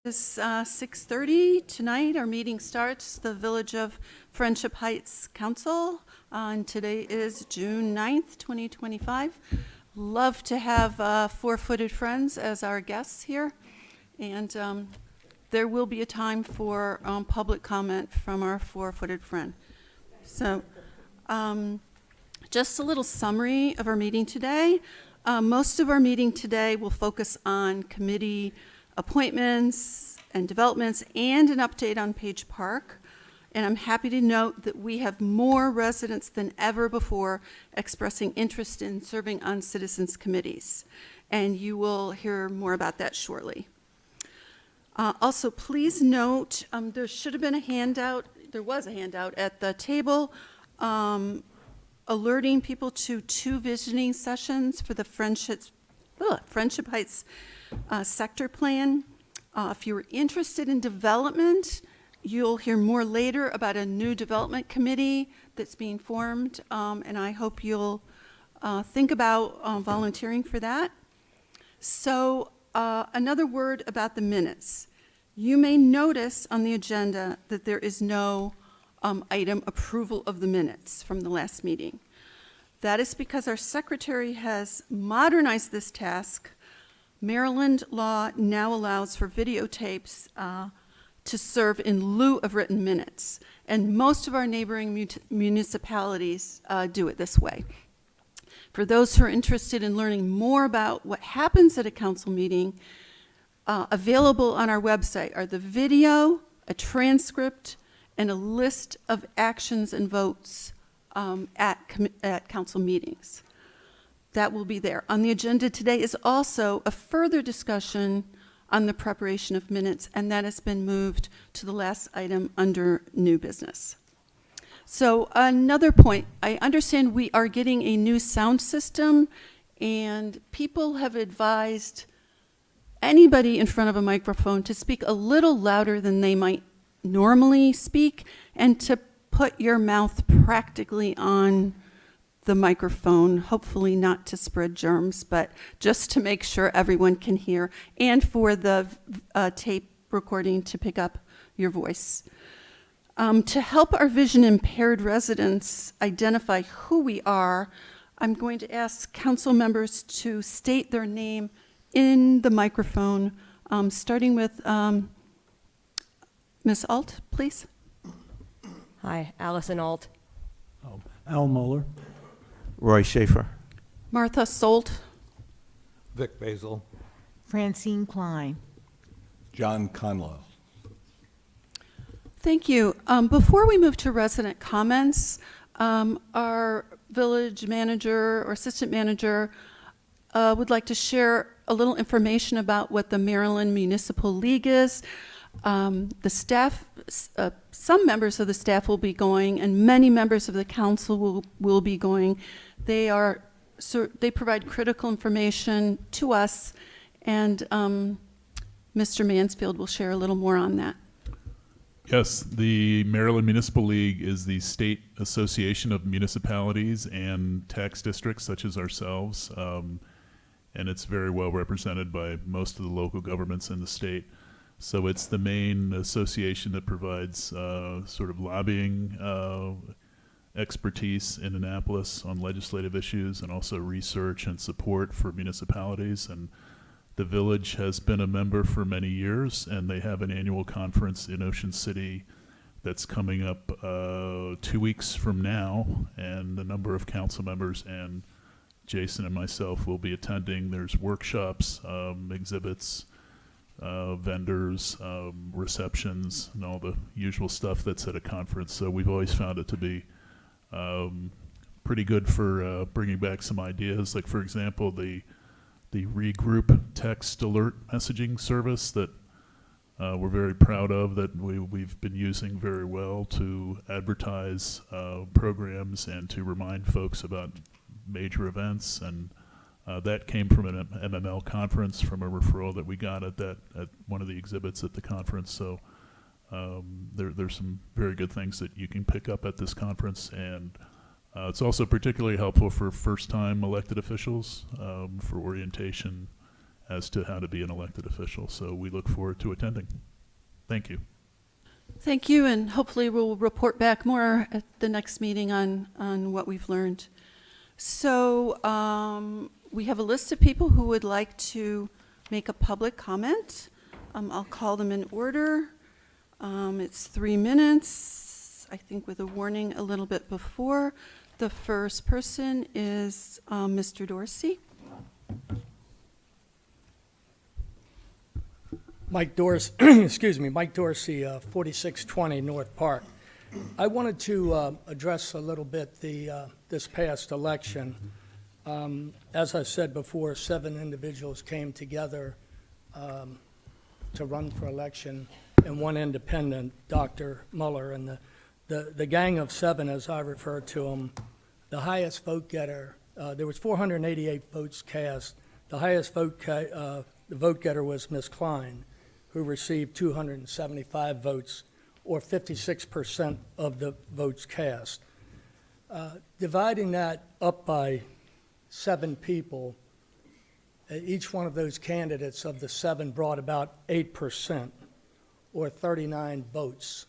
It's 6:30 tonight. Our meeting starts. The Village of Friendship Heights Council, and today is June 9th, 2025. Love to have Four-Footed Friends as our guests here, and there will be a time for public comment from our Four-Footed Friend. So just a little summary of our meeting today. Most of our meeting today will focus on committee appointments and developments and an update on Page Park. And I'm happy to note that we have more residents than ever before expressing interest in serving on citizens committees. And you will hear more about that shortly. Also, please note, there should have been a handout, there was a handout at the table alerting people to 2 visioning sessions for the Friendship Heights sector plan. If you're interested in development, you'll hear more later about a new development committee that's being formed, and I hope you'll think about volunteering for that. So another word about the minutes. You may notice on the agenda that there is no item approval of the minutes from the last meeting. That is because our secretary has modernized this task. Maryland law now allows for videotapes to serve in lieu of written minutes, and most of our neighboring municipalities do it this way. For those who are interested in learning more about what happens at a council meeting, available on our website are the video, a transcript, and a list of actions and votes at council meetings. That will be there. On the agenda today is also a further discussion on the preparation of minutes, and that has been moved to the last item under new business. So another point, I understand we are getting a new sound system, and people have advised anybody in front of a microphone to speak a little louder than they might normally speak, and to put your mouth practically on the microphone, hopefully not to spread germs, but just to make sure everyone can hear, and for the tape recording to pick up your voice. To help our vision impaired residents identify who we are, I'm going to ask council members to state their name in the microphone, starting with Ms. Alt, please. Hi, Allison Alt. Al Moeller. Roy Schaefer. Martha Solt. Vic Basil. Francine Klein. John Conlow. Thank you. Before we move to resident comments, our village manager or assistant manager would like to share a little information about what the Maryland Municipal League is. The staff, some members of the staff will be going, and many members of the council will be going. They provide critical information to us, and Mr. Mansfield will share a little more on that. Yes, the Maryland Municipal League is the state association of municipalities and tax districts such as ourselves, and it's very well represented by most of the local governments in the state. So it's the main association that provides sort of lobbying expertise in Annapolis on legislative issues, and also research and support for municipalities. And the village has been a member for many years, and they have an annual conference in Ocean City that's coming up 2 weeks from now, and a number of council members and Jason and myself will be attending. There's workshops, exhibits, vendors, receptions, and all the usual stuff that's at a conference. So we've always found it to be pretty good for bringing back some ideas. Like, for example, the regroup text alert messaging service that we're very proud of, that we've been using very well to advertise programs and to remind folks about major events. And that came from an MML conference, from a referral that we got at one of the exhibits at the conference. So there's some very good things that you can pick up at this conference, and it's also particularly helpful for first-time elected officials for orientation as to how to be an elected official. So we look forward to attending. Thank you. Thank you, and hopefully we'll report back more at the next meeting on what we've learned. So we have a list of people who would like to make a public comment. I'll call them in order. It's 3 minutes, I think with a warning a little bit before. The first person is Mr. Dorsey. Mike Dorsey, excuse me, Mike Dorsey, 4620 North Park. I wanted to address a little bit this past election. As I said before, 7 individuals came together to run for election, and 1 independent, Dr. Muller. And the gang of 7, as I refer to them, the highest vote getter, there was 488 votes cast. The highest the vote getter was Ms. Klein, who received 275 votes, or 56% of the votes cast. Dividing that up by 7 people, each one of those candidates of the 7 brought about 8%, or 39 votes,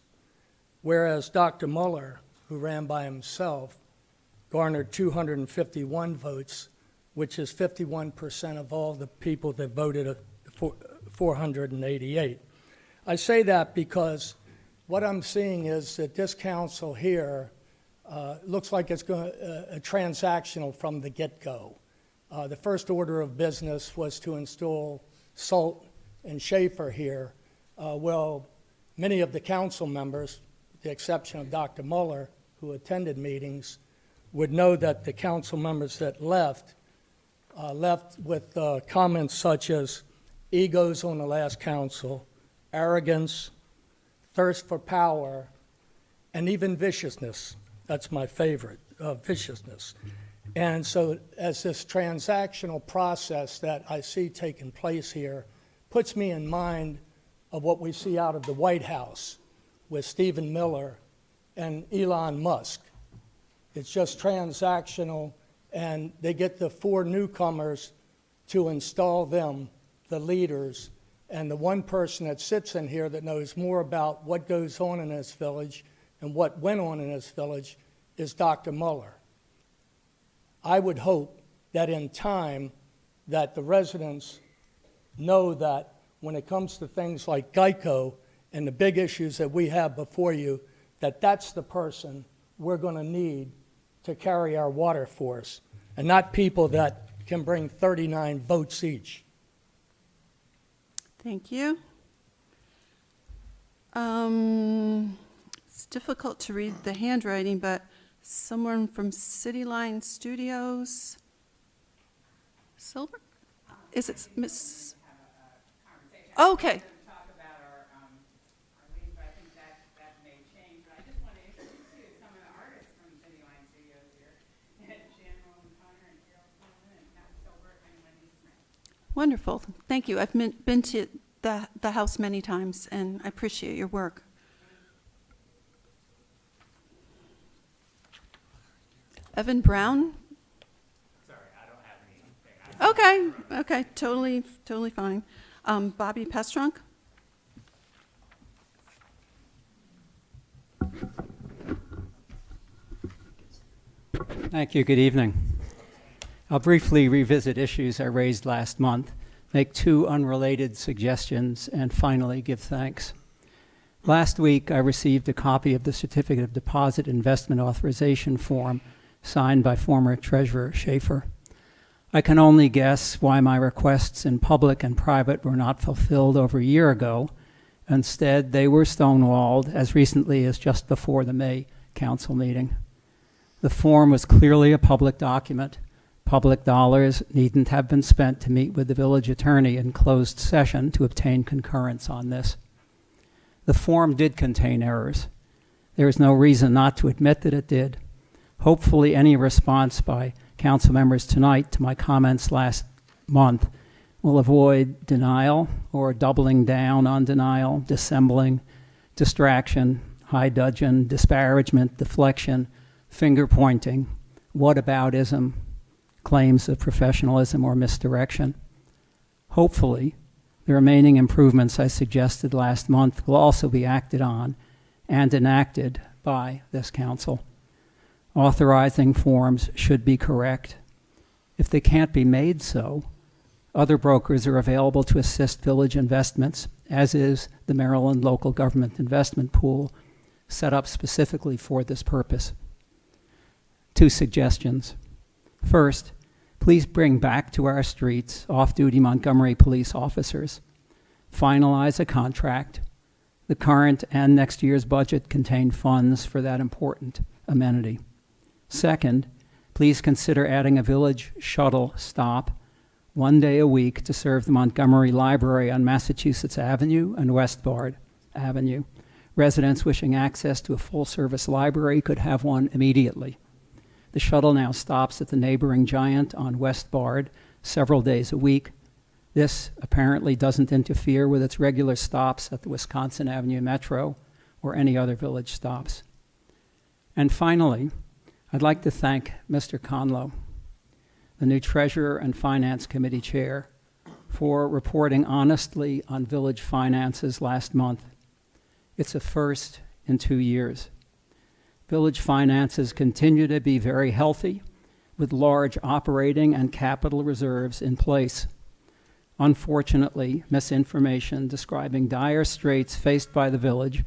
whereas Dr. Muller, who ran by himself, garnered 251 votes, which is 51% of all the people that voted for 488. I say that because what I'm seeing is that this council here looks like it's going transactional from the get-go. The first order of business was to install Salt and Schaefer here. Well, many of the council members, with the exception of Dr. Muller, who attended meetings, would know that the council members that left with comments such as egos on the last council, arrogance, thirst for power, and even viciousness. That's my favorite, viciousness. And so as this transactional process that I see taking place here puts me in mind of what we see out of the White House with Stephen Miller and Elon Musk. It's just transactional, and they get the 4 newcomers to install them, the leaders, and the one person that sits in here that knows more about what goes on in this village and what went on in this village is Dr. Muller. I would hope that in time that the residents know that when it comes to things like Geico and the big issues that we have before you, that that's the person we're going to need to carry our water force, and not people that can bring 39 votes each. Thank you. It's difficult to read the handwriting, but someone from City Line Studios. Silver? Is it Miss? Okay. Talk about our leads, but I think that may change. But I just want to introduce you to some of the artists from City Line Studios here. Jan Roland Connor and Carol Coleman and Pat Silbert and Wendy Smith. Wonderful. Thank you. I've been to the house many times, and I appreciate your work. Evan Brown? Sorry, I don't have anything. Okay, totally fine. Bobby Pestrunk? Thank you. Good evening. I'll briefly revisit issues I raised last month, make 2 unrelated suggestions, and finally give thanks. Last week, I received a copy of the Certificate of Deposit Investment Authorization form signed by former Treasurer Schaefer. I can only guess why my requests in public and private were not fulfilled over a year ago. Instead, they were stonewalled as recently as just before the May council meeting. The form was clearly a public document. Public dollars needn't have been spent to meet with the village attorney in closed session to obtain concurrence on this. The form did contain errors. There is no reason not to admit that it did. Hopefully, any response by council members tonight to my comments last month will avoid denial or doubling down on denial, dissembling, distraction, high dudgeon, disparagement, deflection, finger pointing, whataboutism, claims of professionalism or misdirection. Hopefully, the remaining improvements I suggested last month will also be acted on and enacted by this council. Authorizing forms should be correct. If they can't be made so, other brokers are available to assist village investments, as is the Maryland Local Government Investment Pool, set up specifically for this purpose. 2 suggestions. First, please bring back to our streets off-duty Montgomery police officers. Finalize a contract. The current and next year's budget contain funds for that important amenity. Second, please consider adding a village shuttle stop 1 day a week to serve the Montgomery Library on Massachusetts Avenue and Westbard Avenue. Residents wishing access to a full-service library could have one immediately. The shuttle now stops at the neighboring Giant on Westbard several days a week. This apparently doesn't interfere with its regular stops at the Wisconsin Avenue Metro or any other village stops. And finally, I'd like to thank Mr. Conlow, the new Treasurer and Finance Committee Chair, for reporting honestly on village finances last month. It's a first in 2 years. Village finances continue to be very healthy, with large operating and capital reserves in place. Unfortunately, misinformation describing dire straits faced by the village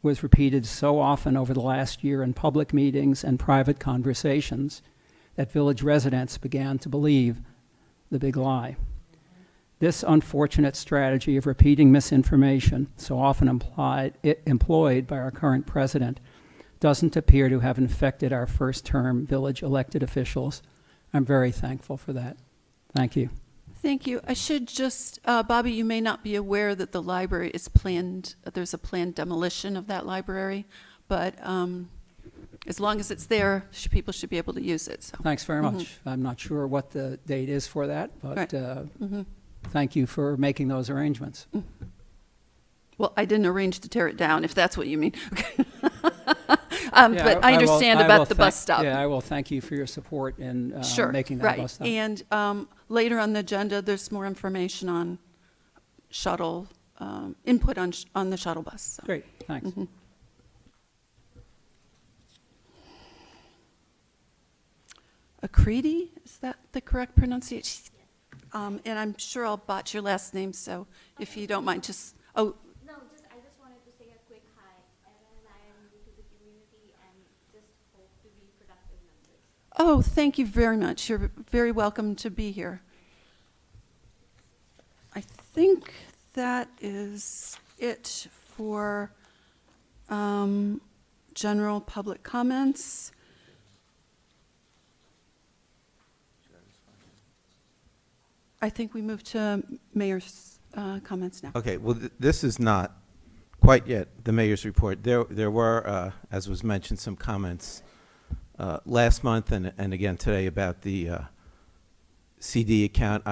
was repeated so often over the last year in public meetings and private conversations that village residents began to believe the big lie. This unfortunate strategy of repeating misinformation, so often employed by our current president, doesn't appear to have infected our first-term village elected officials. I'm very thankful for that. Thank you. Thank you. I should just, Bobby, you may not be aware that the library is planned, there's a planned demolition of that library, but as long as it's there, people should be able to use it. So. Thanks very much. I'm not sure what the date is for that, but Right. Thank you for making those arrangements. Well, I didn't arrange to tear it down, if that's what you mean. Okay. Yeah, But I understand will about the bus thank- stop. Yeah, I will thank you for your support in Sure, making that right. bus stop. And later on the agenda, there's more information on shuttle, input on the shuttle bus. So. Great, thanks. Acredi, is that the correct pronunciation? And I'm sure I'll botch your last name, so if you don't mind, just, oh, No, I just wanted to say a quick hi. Evan and I am new to the community and just hope to be productive members. oh, thank you very much. You're very welcome to be here. I think that is it for general public comments. I think we move to mayor's comments now. Okay, well, this is not quite yet the mayor's report. There were, as was mentioned, some comments last month and again today about the CD account.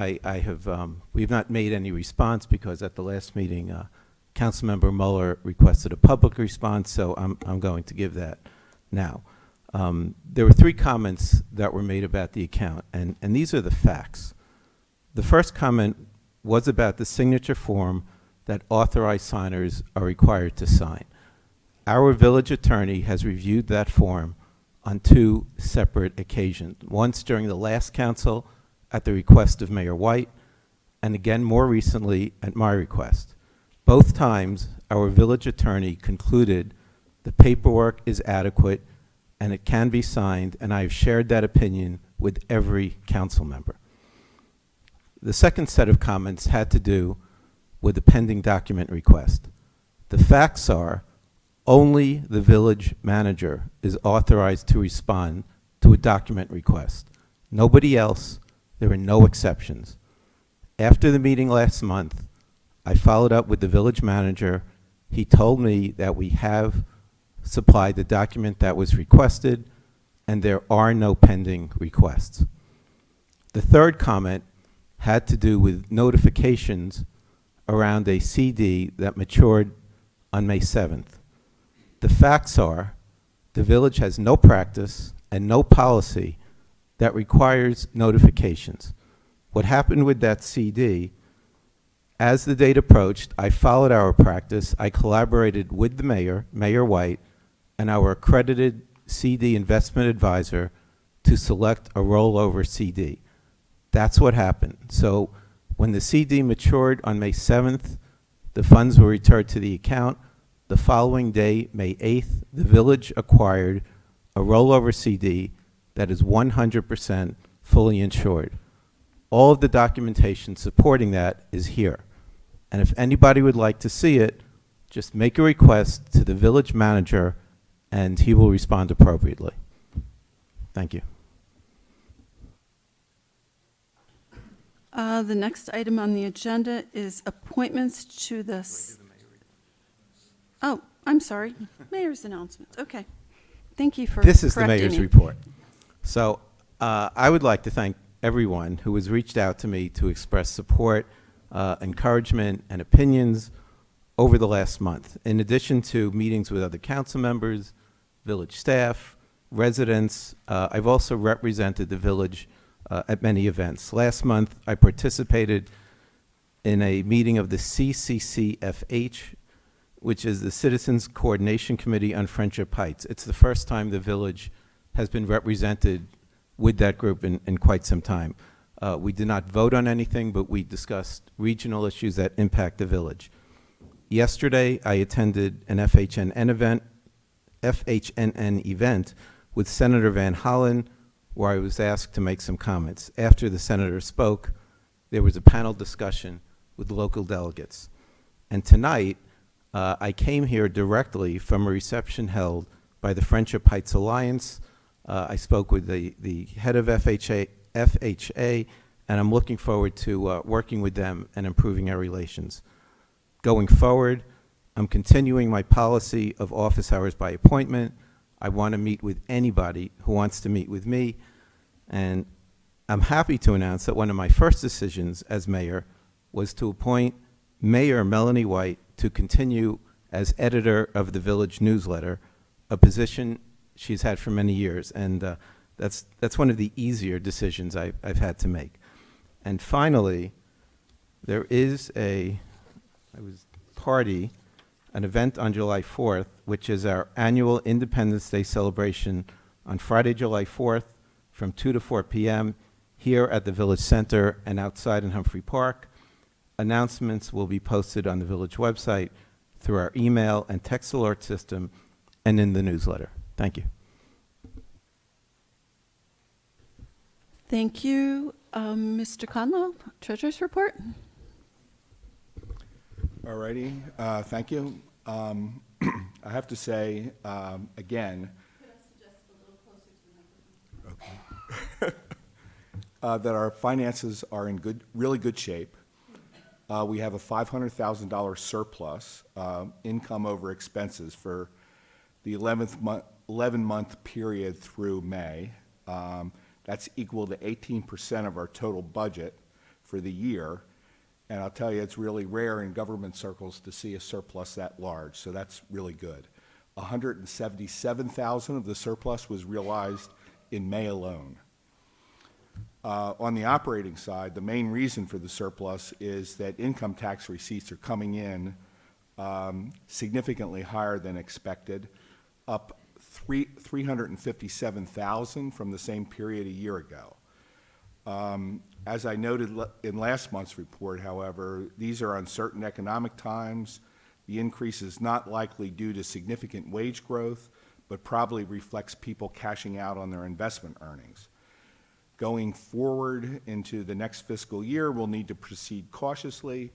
We've not made any response because at the last meeting, Councilmember Mueller requested a public response, so I'm going to give that now. There were 3 comments that were made about the account, and these are the facts. The first comment was about the signature form that authorized signers are required to sign. Our village attorney has reviewed that form on 2 separate occasions, once during the last council at the request of Mayor White, and again more recently at my request. Both times, our village attorney concluded the paperwork is adequate and it can be signed, and I have shared that opinion with every council member. The second set of comments had to do with the pending document request. The facts are only the village manager is authorized to respond to a document request. Nobody else. There are no exceptions. After the meeting last month, I followed up with the village manager. He told me that we have supplied the document that was requested and there are no pending requests. The third comment had to do with notifications around a CD that matured on May 7th. The facts are the village has no practice and no policy that requires notifications. What happened with that CD As the date approached, I followed our practice. I collaborated with the mayor, Mayor White, and our accredited CD investment advisor to select a rollover CD. That's what happened. So when the CD matured on May 7th, the funds were returned to the account. The following day, May 8th, the village acquired a rollover CD that is 100% fully insured. All of the documentation supporting that is here. And if anybody would like to see it, just make a request to the village manager and he will respond appropriately. Thank you. The next item on the agenda is appointments to the... Oh, I'm sorry. Mayor's announcements. Okay. Thank you for This is the correcting mayor's me. report. So I would like to thank everyone who has reached out to me to express support, encouragement, and opinions over the last month. In addition to meetings with other council members, village staff, residents, I've also represented the village at many events. Last month, I participated in a meeting of the CCCFH, which is the Citizens Coordination Committee on Friendship Heights. It's the first time the village has been represented with that group in quite some time. We did not vote on anything, but we discussed regional issues that impact the village. Yesterday, I attended an FHNN event with Senator Van Hollen, where I was asked to make some comments. After the senator spoke, there was a panel discussion with local delegates. And tonight, I came here directly from a reception held by the Friendship Heights Alliance. I spoke with the head of FHA, and I'm looking forward to working with them and improving our relations. Going forward, I'm continuing my policy of office hours by appointment. I want to meet with anybody who wants to meet with me, and I'm happy to announce that one of my first decisions as mayor was to appoint Mayor Melanie White to continue as editor of the village newsletter, a position she's had for many years, and that's one of the easier decisions I've had to make. And finally, there is an event on July 4th, which is our annual Independence Day celebration on Friday, July 4th, from 2 to 4 p.m. here at the Village Center and outside in Humphrey Park. Announcements will be posted on the village website, through our email and text alert system, and in the newsletter. Thank you. Thank you. Mr. Conlow, Treasurer's Report. All righty, thank you. I have to say, again, that our finances are in really good shape. We have a $500,000 surplus, income over expenses for the 11-month period through May. That's equal to 18% of our total budget for the year. And I'll tell you, it's really rare in government circles to see a surplus that large, so that's really good. $177,000 of the surplus was realized in May alone. On the operating side, the main reason for the surplus is that income tax receipts are coming in significantly higher than expected, up $357,000 from the same period a year ago. As I noted in last month's report, however, these are uncertain economic times. The increase is not likely due to significant wage growth, but probably reflects people cashing out on their investment earnings. Going forward into the next fiscal year, we'll need to proceed cautiously.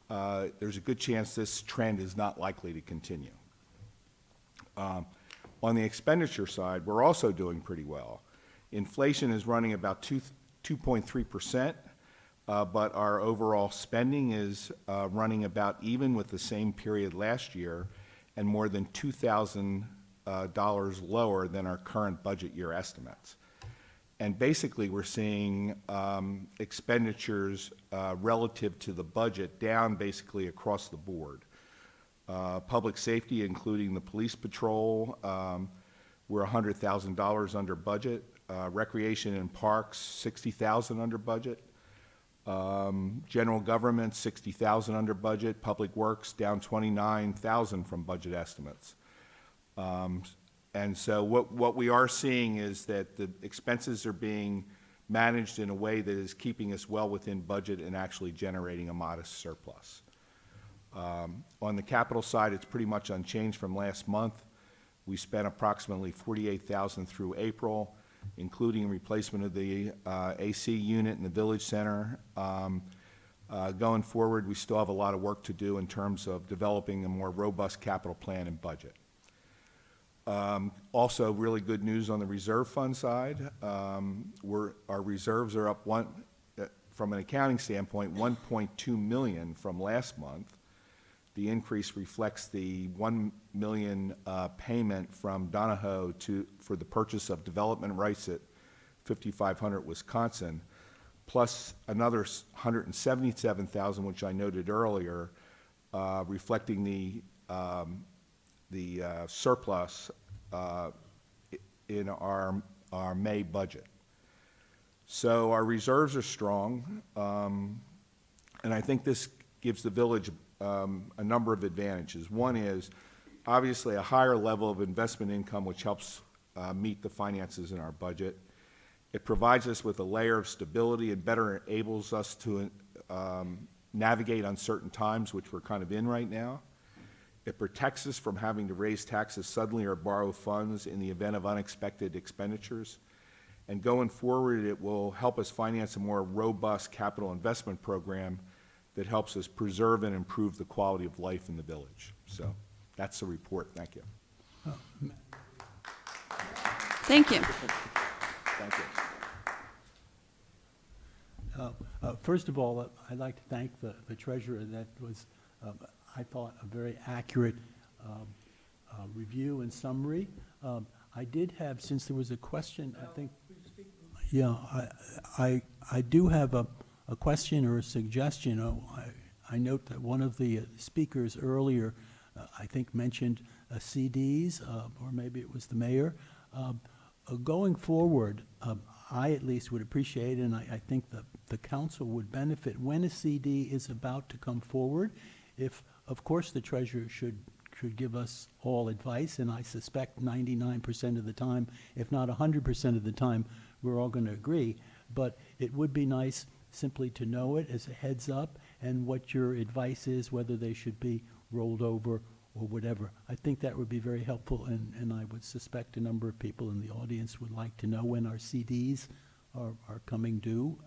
There's a good chance this trend is not likely to continue. On the expenditure side, we're also doing pretty well. Inflation is running about 2.3%, but our overall spending is running about even with the same period last year and more than $2,000 lower than our current budget year estimates. And basically, we're seeing expenditures relative to the budget down basically across the board. Public safety, including the police patrol, we're $100,000 under budget. Recreation and parks, $60,000 under budget. General government, 60,000 under budget. Public Works, down 29,000 from budget estimates. And so what we are seeing is that the expenses are being managed in a way that is keeping us well within budget and actually generating a modest surplus. On the capital side, it's pretty much unchanged from last month. We spent approximately $48,000 through April, including replacement of the AC unit in the Village Center. Going forward, we still have a lot of work to do in terms of developing a more robust capital plan and budget. Also, really good news on the reserve fund side. Our reserves are up from an accounting standpoint, $1.2 million from last month. The increase reflects the $1 million payment from Donahoe for the purchase of development rights at 5500 Wisconsin, plus another $177,000, which I noted earlier, reflecting the surplus in our May budget. So our reserves are strong, and I think this gives the village a number of advantages. One is obviously a higher level of investment income, which helps meet the finances in our budget. It provides us with a layer of stability and better enables us to navigate uncertain times, which we're kind of in right now. It protects us from having to raise taxes suddenly or borrow funds in the event of unexpected expenditures. And going forward, it will help us finance a more robust capital investment program that helps us preserve and improve the quality of life in the village. So that's the report. Thank you. Thank you. Thank you. First of all, I'd like to thank the treasurer. That was, I thought, a very accurate review and summary. I did have, since there was a question, I think, yeah, I do have a question or a suggestion. I note that one of the speakers earlier, I think, mentioned CDs, or maybe it was the mayor. Going forward, I at least would appreciate, and I think the council would benefit when a CD is about to come forward. If, of course, the treasurer should give us all advice, and I suspect 99% of the time, if not 100% of the time, we're all going to agree. But it would be nice simply to know it as a heads up and what your advice is, whether they should be rolled over or whatever. I think that would be very helpful, and I would suspect a number of people in the audience would like to know when our CDs are coming due,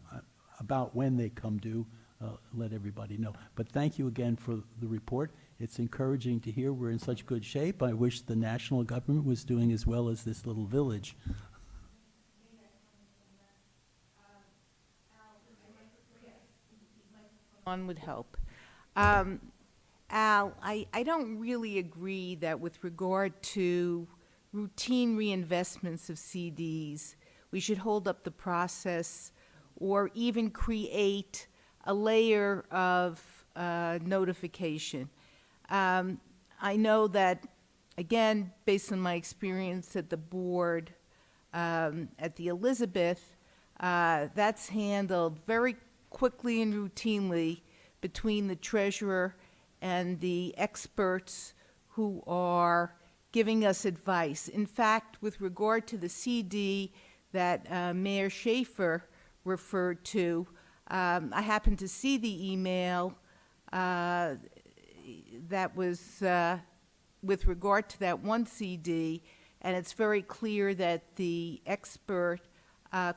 about when they come due. Let everybody know. But thank you again for the report. It's encouraging to hear we're in such good shape. I wish the national government was doing as well as this little village. One would help. Al, I don't really agree that with regard to routine reinvestments of CDs, we should hold up the process or even create a layer of notification. I know that, again, based on my experience at the board, at the Elizabeth, that's handled very quickly and routinely between the treasurer and the experts who are giving us advice. In fact, with regard to the CD that Mayor Schaefer referred to, I happened to see the email that was with regard to that one CD, and it's very clear that the expert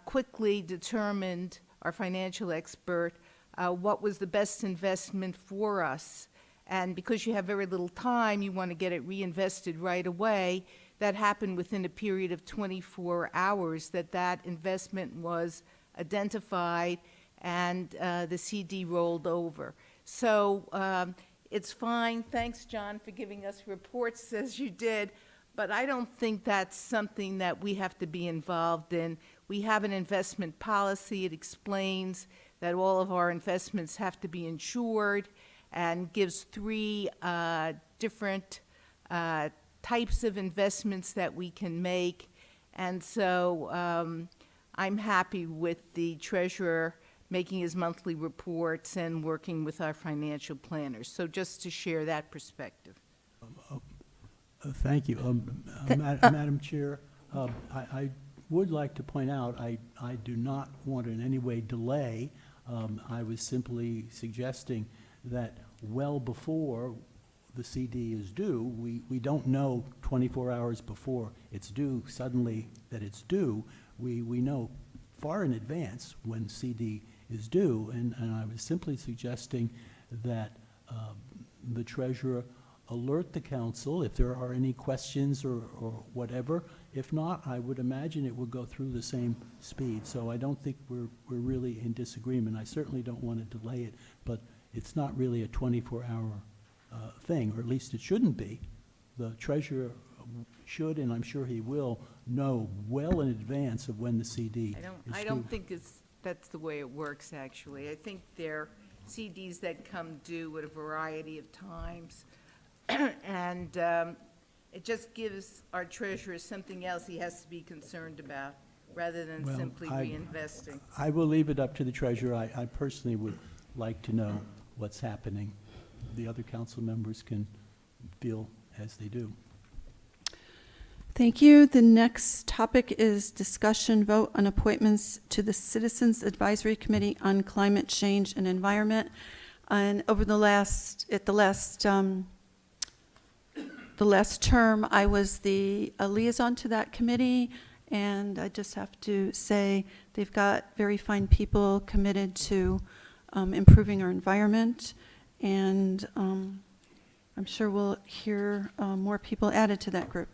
quickly determined, our financial expert, what was the best investment for us. And because you have very little time, you want to get it reinvested right away. That happened within a period of 24 hours that investment was identified and the CD rolled over. So it's fine. Thanks, John, for giving us reports as you did. But I don't think that's something that we have to be involved in. We have an investment policy. It explains that all of our investments have to be insured and gives 3 different types of investments that we can make. And so I'm happy with the treasurer making his monthly reports and working with our financial planners. So just to share that perspective. Thank you. Madam Chair, I would like to point out, I do not want to in any way delay. I was simply suggesting that well before the CD is due, we don't know 24 hours before it's due, suddenly that it's due. We know far in advance when CD is due, and I was simply suggesting that the treasurer alert the council if there are any questions or whatever. If not, I would imagine it would go through the same speed. So I don't think we're really in disagreement. I certainly don't want to delay it, but it's not really a 24-hour thing, or at least it shouldn't be. The treasurer should, and I'm sure he will, know well in advance of when the CD is due. I don't think that's the way it works, actually. I think there are CDs that come due at a variety of times. And it just gives our treasurer something else he has to be concerned about, rather than Well, simply reinvesting. I will leave it up to the treasurer. I personally would like to know what's happening. The other council members can feel as they do. Thank you. The next topic is discussion vote on appointments to the Citizens Advisory Committee on Climate Change and Environment. And over the last term, I was the liaison to that committee, and I just have to say they've got very fine people committed to improving our environment, and I'm sure we'll hear more people added to that group.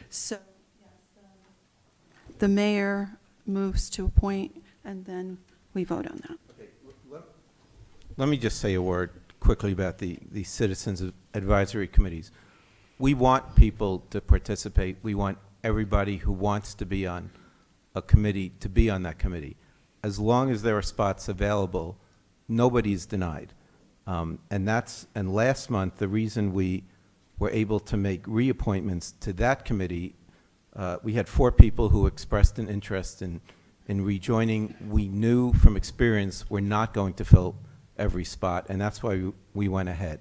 So, the mayor moves to appoint, and then we vote on that. Let me just say a word quickly about the Citizens Advisory Committees. We want people to participate. We want everybody who wants to be on a committee to be on that committee. As long as there are spots available, nobody's denied. And last month, the reason we were able to make reappointments to that committee, we had 4 people who expressed an interest in rejoining. We knew from experience we're not going to fill every spot, and that's why we went ahead.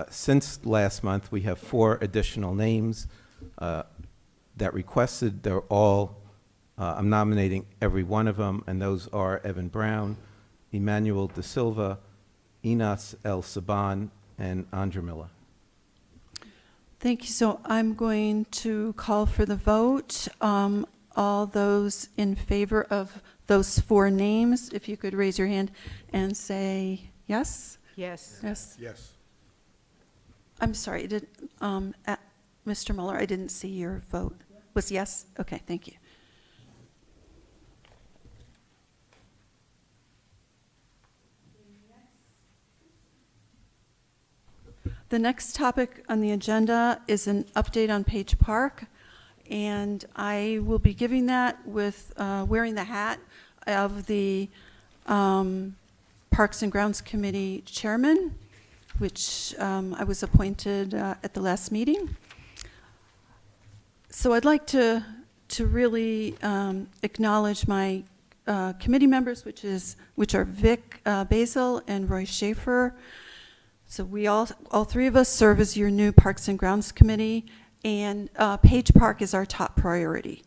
Since last month, we have 4 additional names that requested. They're all, I'm nominating every one of them, and those are Evan Brown, Emmanuel De Silva, Enos El Saban, and Andra Miller. Thank you. So I'm going to call for the vote. All those in favor of those 4 names, if you could raise your hand and say yes? Yes. Yes. Yes. I'm sorry, Mr. Mueller, I didn't see your vote. Was yes? Okay, thank you. The next topic on the agenda is an update on Page Park, and I will be giving that with wearing the hat of the Parks and Grounds Committee Chairman, which I was appointed at the last meeting. So I'd like to really acknowledge my committee members, which are Vic Basil and Roy Schaefer. So we all 3 of us serve as your new Parks and Grounds Committee, and Page Park is our top priority.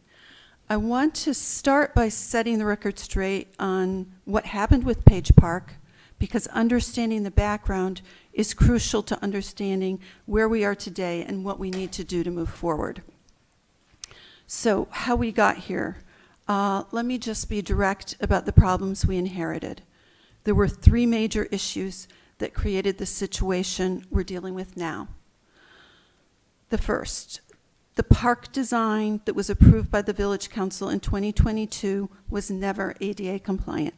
I want to start by setting the record straight on what happened with Page Park, because understanding the background is crucial to understanding where we are today and what we need to do to move forward. So how we got here. Let me just be direct about the problems we inherited. There were 3 major issues that created the situation we're dealing with now. The first, the park design that was approved by the Village Council in 2022 was never ADA compliant.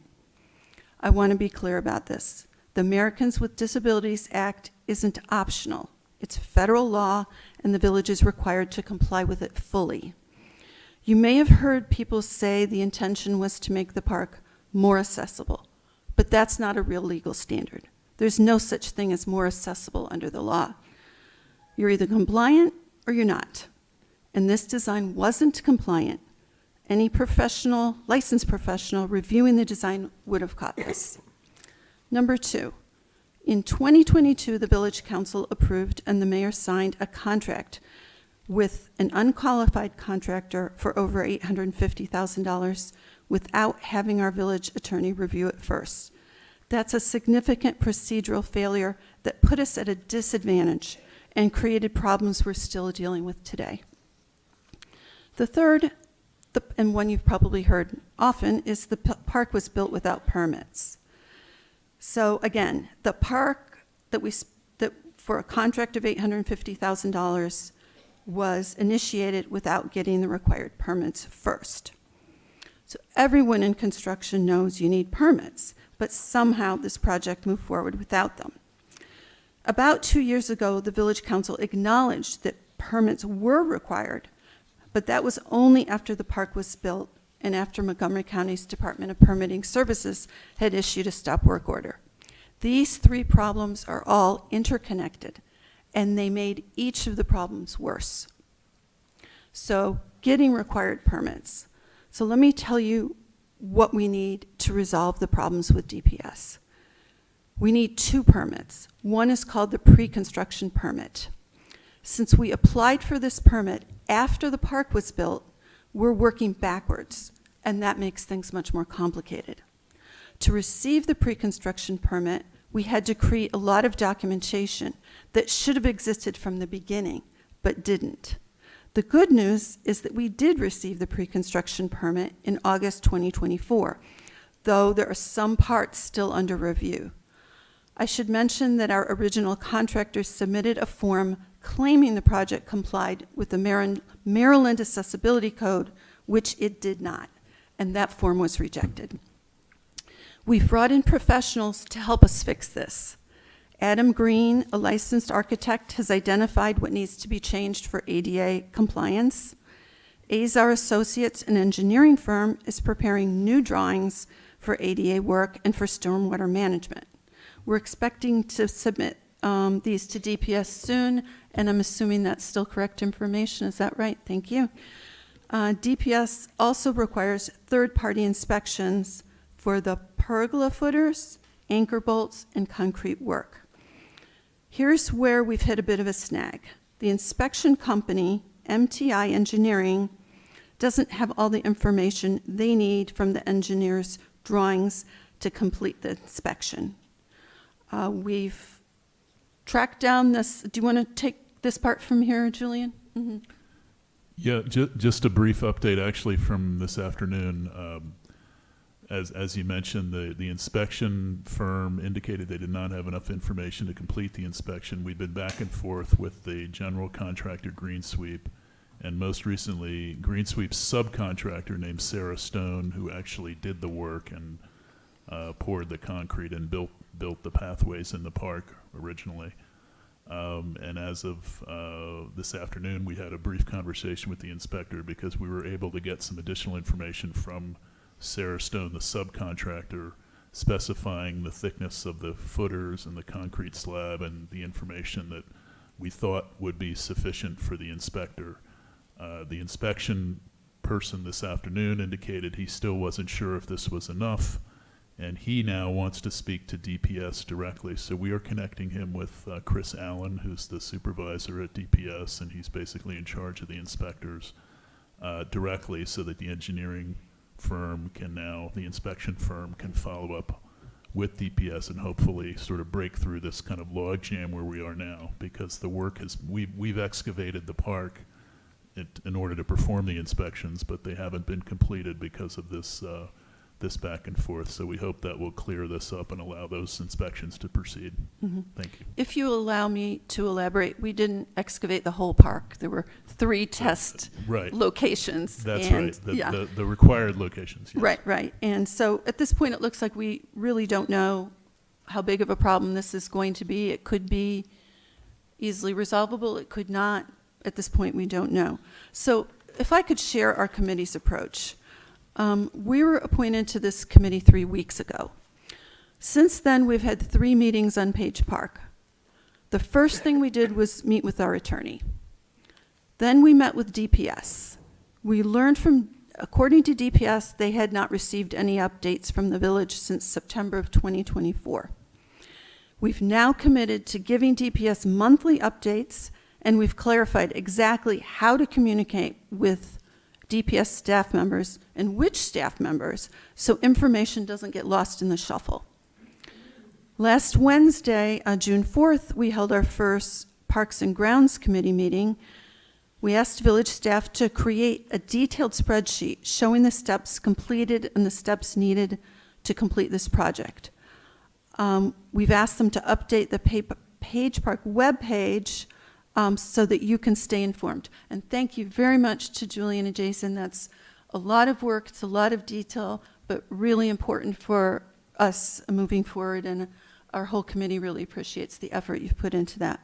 I want to be clear about this. The Americans with Disabilities Act isn't optional. It's federal law, and the village is required to comply with it fully. You may have heard people say the intention was to make the park more accessible, but that's not a real legal standard. There's no such thing as more accessible under the law. You're either compliant or you're not. And this design wasn't compliant. Any professional, licensed professional reviewing the design would have caught this. Number 2, in 2022, the Village Council approved and the mayor signed a contract with an unqualified contractor for over $850,000 without having our village attorney review it first. That's a significant procedural failure that put us at a disadvantage and created problems we're still dealing with today. The third, and one you've probably heard often, is the park was built without permits. So again, the park that for a contract of $850,000 was initiated without getting the required permits first. So everyone in construction knows you need permits, but somehow this project moved forward without them. About 2 years ago, the Village Council acknowledged that permits were required, but that was only after the park was built and after Montgomery County's Department of Permitting Services had issued a stop work order. These 3 problems are all interconnected, and they made each of the problems worse. So getting required permits. So let me tell you what we need to resolve the problems with DPS. We need 2 permits. One is called the pre-construction permit. Since we applied for this permit after the park was built, we're working backwards, and that makes things much more complicated. To receive the pre-construction permit, we had to create a lot of documentation that should have existed from the beginning, but didn't. The good news is that we did receive the pre-construction permit in August 2024, though there are some parts still under review. I should mention that our original contractors submitted a form claiming the project complied with the Maryland Accessibility Code, which it did not, and that form was rejected. We've brought in professionals to help us fix this. Adam Green, a licensed architect, has identified what needs to be changed for ADA compliance. Azar Associates, an engineering firm, is preparing new drawings for ADA work and for stormwater management. We're expecting to submit these to DPS soon, and I'm assuming that's still correct information. Is that right? Thank you. DPS also requires third-party inspections for the pergola footers, anchor bolts, and concrete work. Here's where we've hit a bit of a snag. The inspection company, MTI Engineering, doesn't have all the information they need from the engineer's drawings to complete the inspection. We've tracked down this. Do you want to take this part from here, Julian? Mm-hmm. Yeah, just a brief update actually from this afternoon. As you mentioned, the inspection firm indicated they did not have enough information to complete the inspection. We've been back and forth with the general contractor, Greensweep, and most recently, Greensweep's subcontractor named Sarah Stone, who actually did the work and poured the concrete and built the pathways in the park originally. And as of this afternoon, we had a brief conversation with the inspector because we were able to get some additional information from Sarah Stone, the subcontractor, specifying the thickness of the footers and the concrete slab and the information that we thought would be sufficient for the inspector. The inspection person this afternoon indicated he still wasn't sure if this was enough, and he now wants to speak to DPS directly. So we are connecting him with Chris Allen, who's the supervisor at DPS, and he's basically in charge of the inspectors directly, so that the engineering firm the inspection firm can follow up with DPS and hopefully sort of break through this kind of log jam where we are now, because the work we've excavated the park in order to perform the inspections, but they haven't been completed because of this back and forth. So we hope that will clear this up and allow those inspections to proceed. Mm-hmm. Thank you. If you allow me to elaborate, we didn't excavate the whole park. There were 3 test locations. That's and, right. The required locations. Yes. Right. And so at this point, it looks like we really don't know how big of a problem this is going to be. It could be easily resolvable. It could not. At this point, we don't know. So if I could share our committee's approach. We were appointed to this committee 3 weeks ago. Since then, we've had 3 meetings on Page Park. The first thing we did was meet with our attorney. Then we met with DPS. We learned from according to DPS, they had not received any updates from the village since September of 2024. We've now committed to giving DPS monthly updates, and we've clarified exactly how to communicate with DPS staff members and which staff members, so information doesn't get lost in the shuffle. Last Wednesday, June 4th, we held our first Parks and Grounds Committee meeting. We asked village staff to create a detailed spreadsheet showing the steps completed and the steps needed to complete this project. We've asked them to update the Page Park webpage so that you can stay informed. And thank you very much to Julian and Jason. That's a lot of work, it's a lot of detail, but really important for us moving forward, and our whole committee really appreciates the effort you've put into that.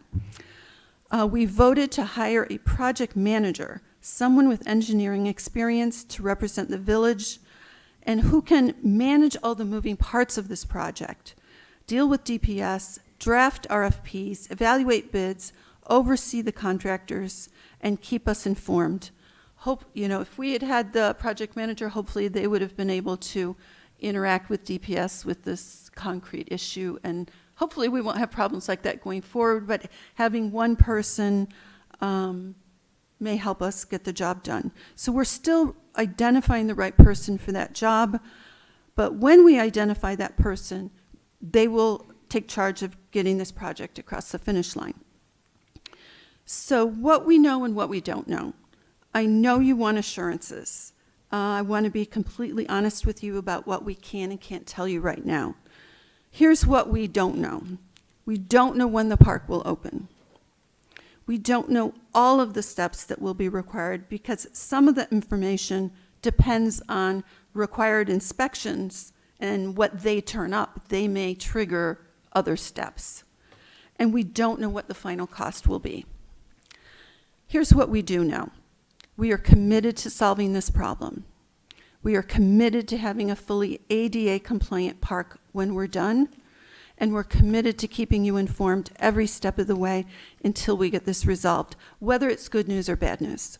We voted to hire a project manager, someone with engineering experience to represent the village and who can manage all the moving parts of this project, deal with DPS, draft RFPs, evaluate bids, oversee the contractors, and keep us informed. If we had had the project manager, hopefully they would have been able to interact with DPS with this concrete issue, and hopefully we won't have problems like that going forward, but having one person may help us get the job done. So we're still identifying the right person for that job, but when we identify that person, they will take charge of getting this project across the finish line. So what we know and what we don't know. I know you want assurances. I want to be completely honest with you about what we can and can't tell you right now. Here's what we don't know. We don't know when the park will open. We don't know all of the steps that will be required because some of the information depends on required inspections and what they turn up. They may trigger other steps. And we don't know what the final cost will be. Here's what we do know. We are committed to solving this problem. We are committed to having a fully ADA compliant park when we're done, and we're committed to keeping you informed every step of the way until we get this resolved, whether it's good news or bad news.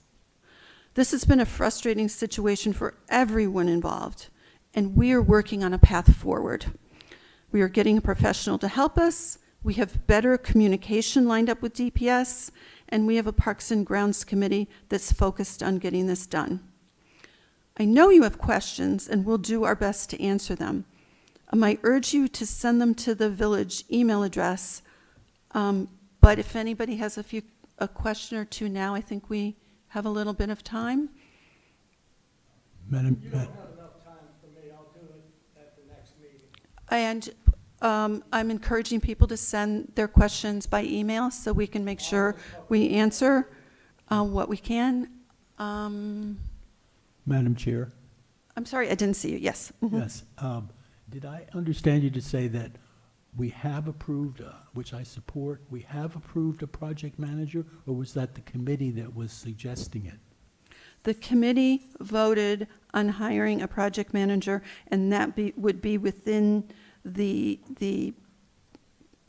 This has been a frustrating situation for everyone involved, and we are working on a path forward. We are getting a professional to help us. We have better communication lined up with DPS, and we have a Parks and Grounds Committee that's focused on getting this done. I know you have questions, and we'll do our best to answer them. I might urge you to send them to the village email address, but if anybody has a question or two now, I think we have a little bit of time. Madam, You don't have enough time for me, I'll do it at the next meeting. And I'm encouraging people to send their questions by email so we can make sure we answer what we can. Madam Chair? I'm sorry, I didn't see you. Yes. Mhm. Yes. Did I understand you to say that we have approved, which I support, we have approved a project manager, or was that the committee that was suggesting it? The committee voted on hiring a project manager, and that would be within the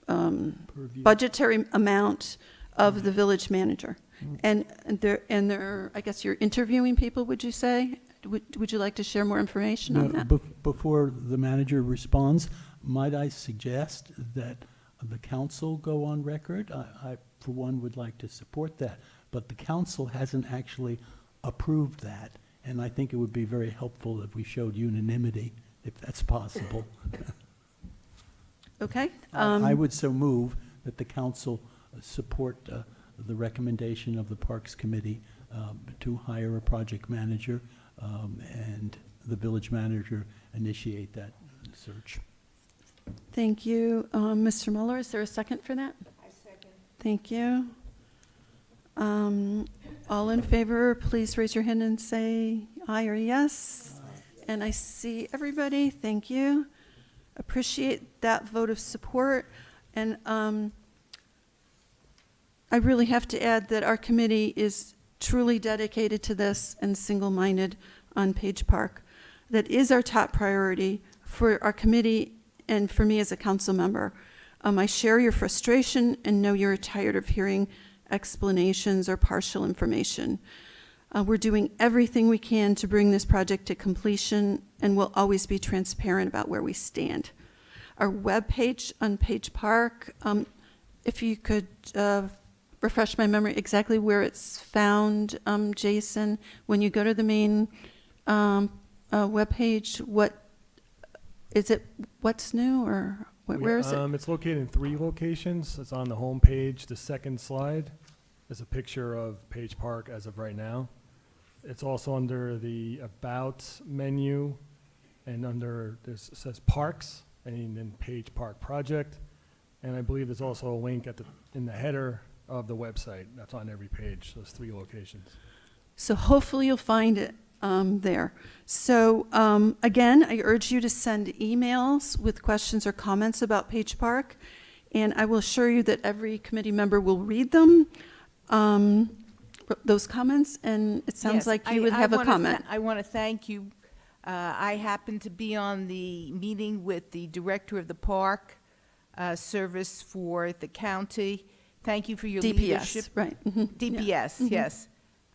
Purview. budgetary amount of the village manager. And there, I guess you're interviewing people, would you say? Would you like to share more information on that? Before the manager responds, might I suggest that the council go on record? I, for one, would like to support that, but the council hasn't actually approved that, and I think it would be very helpful if we showed unanimity, if that's possible. Okay. I would so move that the council support the recommendation of the Parks Committee to hire a project manager, and the village manager initiate that search. Thank you. Mr. Mueller, is there a second for that? I second. Thank you. All in favor, please raise your hand and say aye or yes. And I see everybody. Thank you. Appreciate that vote of support. And I really have to add that our committee is truly dedicated to this and single-minded on Page Park. That is our top priority for our committee and for me as a council member. I share your frustration and know you're tired of hearing explanations or partial information. We're doing everything we can to bring this project to completion, and we'll always be transparent about where we stand. Our webpage on Page Park, if you could refresh my memory exactly where it's found, Jason, when you go to the main webpage, what is it? What's new, or where is it? It's located in 3 locations. It's on the home page. The second slide is a picture of Page Park as of right now. It's also under the About menu, and under this it says Parks, and then Page Park Project. And I believe there's also a link in the header of the website. That's on every page, those 3 locations. So hopefully you'll find it there. So again, I urge you to send emails with questions or comments about Page Park, and I will assure you that every committee member will read them, those comments, and it sounds Yes, like you would have a comment. I want to thank you. I happened to be on the meeting with the director of the park service for the county. Thank you for your leadership. DPS, right. Mhm. DPS, Yeah. Mhm. yes.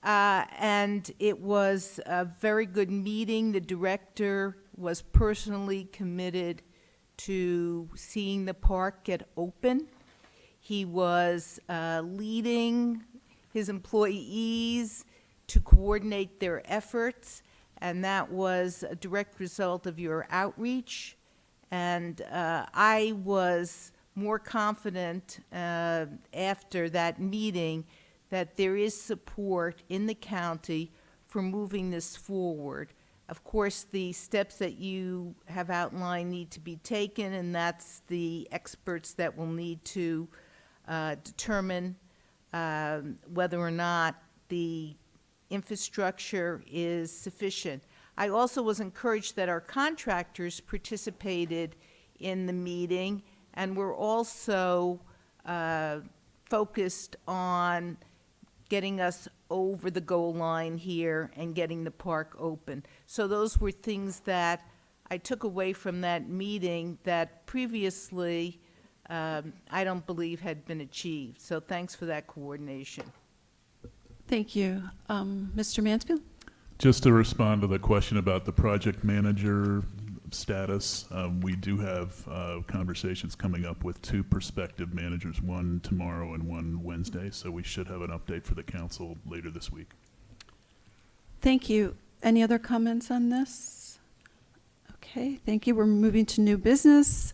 And it was a very good meeting. The director was personally committed to seeing the park get open. He was leading his employees to coordinate their efforts, and that was a direct result of your outreach. And I was more confident after that meeting that there is support in the county for moving this forward. Of course, the steps that you have outlined need to be taken, and that's the experts that will need to determine whether or not the infrastructure is sufficient. I also was encouraged that our contractors participated in the meeting, and we're also focused on getting us over the goal line here and getting the park open. So those were things that I took away from that meeting that previously I don't believe had been achieved. So thanks for that coordination. Thank you. Mr. Mansfield? Just to respond to the question about the project manager status, we do have conversations coming up with 2 prospective managers, one tomorrow and one Wednesday, so we should have an update for the council later this week. Thank you. Any other comments on this? Okay, thank you. We're moving to new business.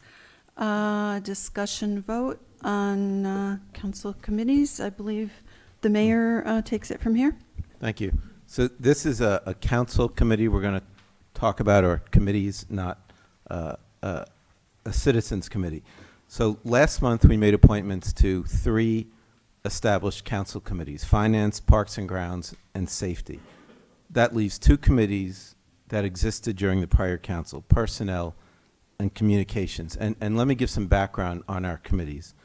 Discussion vote on council committees. I believe the mayor takes it from here. Thank you. So this is a council committee we're going to talk about, or committees, not a citizens committee. So last month we made appointments to 3 established council committees: Finance, Parks and Grounds, and Safety. That leaves 2 committees that existed during the prior council: Personnel and Communications. And let me give some background on our committees.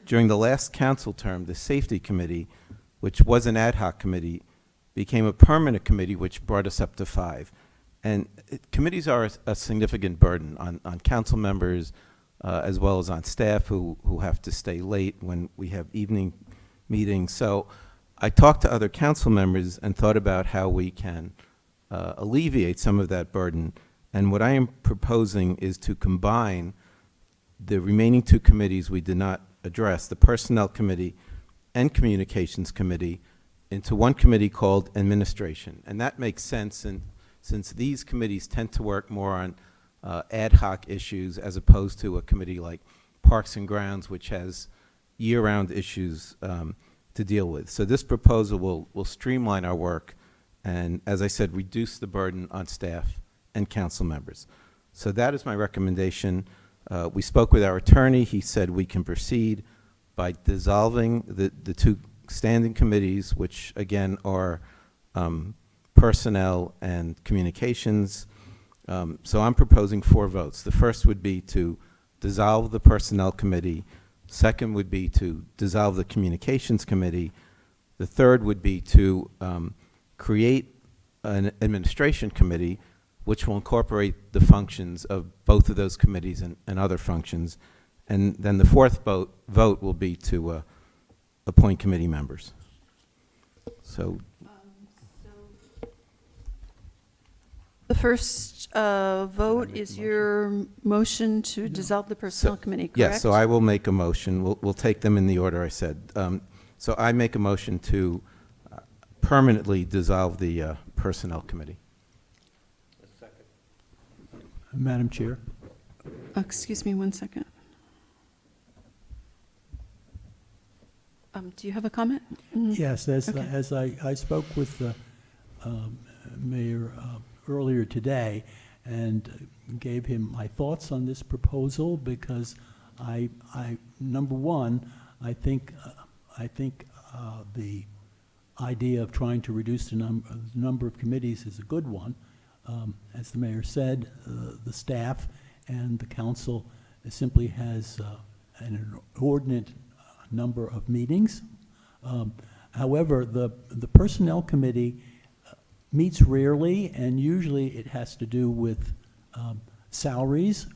During the last council term, the Safety Committee, which was an ad hoc committee, became a permanent committee, which brought us up to 5. And committees are a significant burden on council members, as well as on staff who have to stay late when we have evening meetings. So I talked to other council members and thought about how we can alleviate some of that burden. And what I am proposing is to combine the remaining 2 committees we did not address, the Personnel Committee and Communications Committee, into one committee called Administration. And that makes sense, and since these committees tend to work more on ad hoc issues as opposed to a committee like Parks and Grounds, which has year-round issues to deal with. So this proposal will streamline our work and, as I said, reduce the burden on staff and council members. So that is my recommendation. We spoke with our attorney. He said we can proceed by dissolving the 2 standing committees, which again are Personnel and Communications. So I'm proposing 4 votes. The first would be to dissolve the Personnel Committee. Second would be to dissolve the Communications Committee. The third would be to create an Administration Committee, which will incorporate the functions of both of those committees and other functions. And then the 4th vote will be to appoint committee members. So first vote is your motion to dissolve the Personnel Committee, correct? Yes, so I will make a motion. We'll take them in the order I said. So I make a motion to permanently dissolve the Personnel Committee. Madam Chair? Excuse me one second. Do you have a comment? Yes, as Okay. I spoke with the mayor earlier today and gave him my thoughts on this proposal, because number one, I think the idea of trying to reduce the number of committees is a good one. As the mayor said, the staff and the council simply has an inordinate number of meetings. However, the Personnel Committee meets rarely, and usually it has to do with salaries,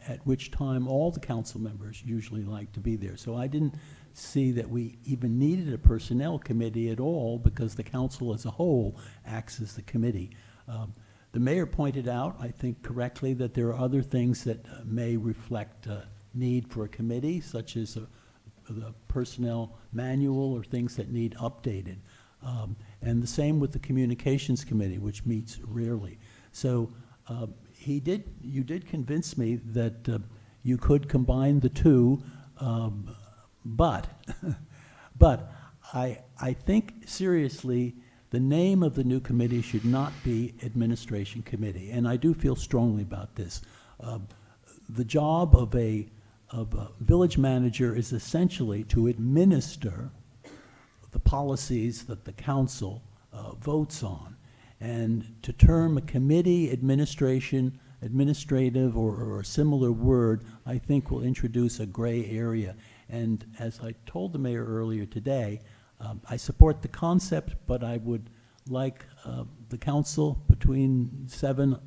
at which time all the council members usually like to be there. So I didn't see that we even needed a Personnel Committee at all, because the council as a whole acts as the committee. The mayor pointed out, I think correctly, that there are other things that may reflect need for a committee, such as the personnel manual or things that need updated. And the same with the Communications Committee, which meets rarely. So you did convince me that you could combine the two, but I think seriously the name of the new committee should not be Administration Committee, and I do feel strongly about this. The job of a village manager is essentially to administer the policies that the council votes on. And to term a committee administrative, or a similar word, I think will introduce a gray area. And as I told the mayor earlier today, I support the concept, but I would like the council, between seven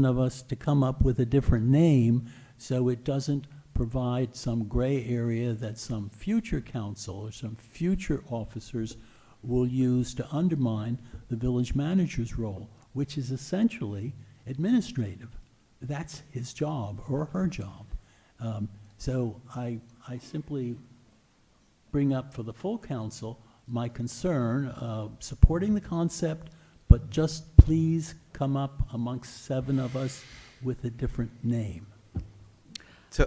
of us, to come up with a different name so it doesn't provide some gray area that some future council or some future officers will use to undermine the village manager's role, which is essentially administrative. That's his job or her job. So I simply bring up for the full council my concern of supporting the concept, but just please come up amongst 7 of us with a different name. So,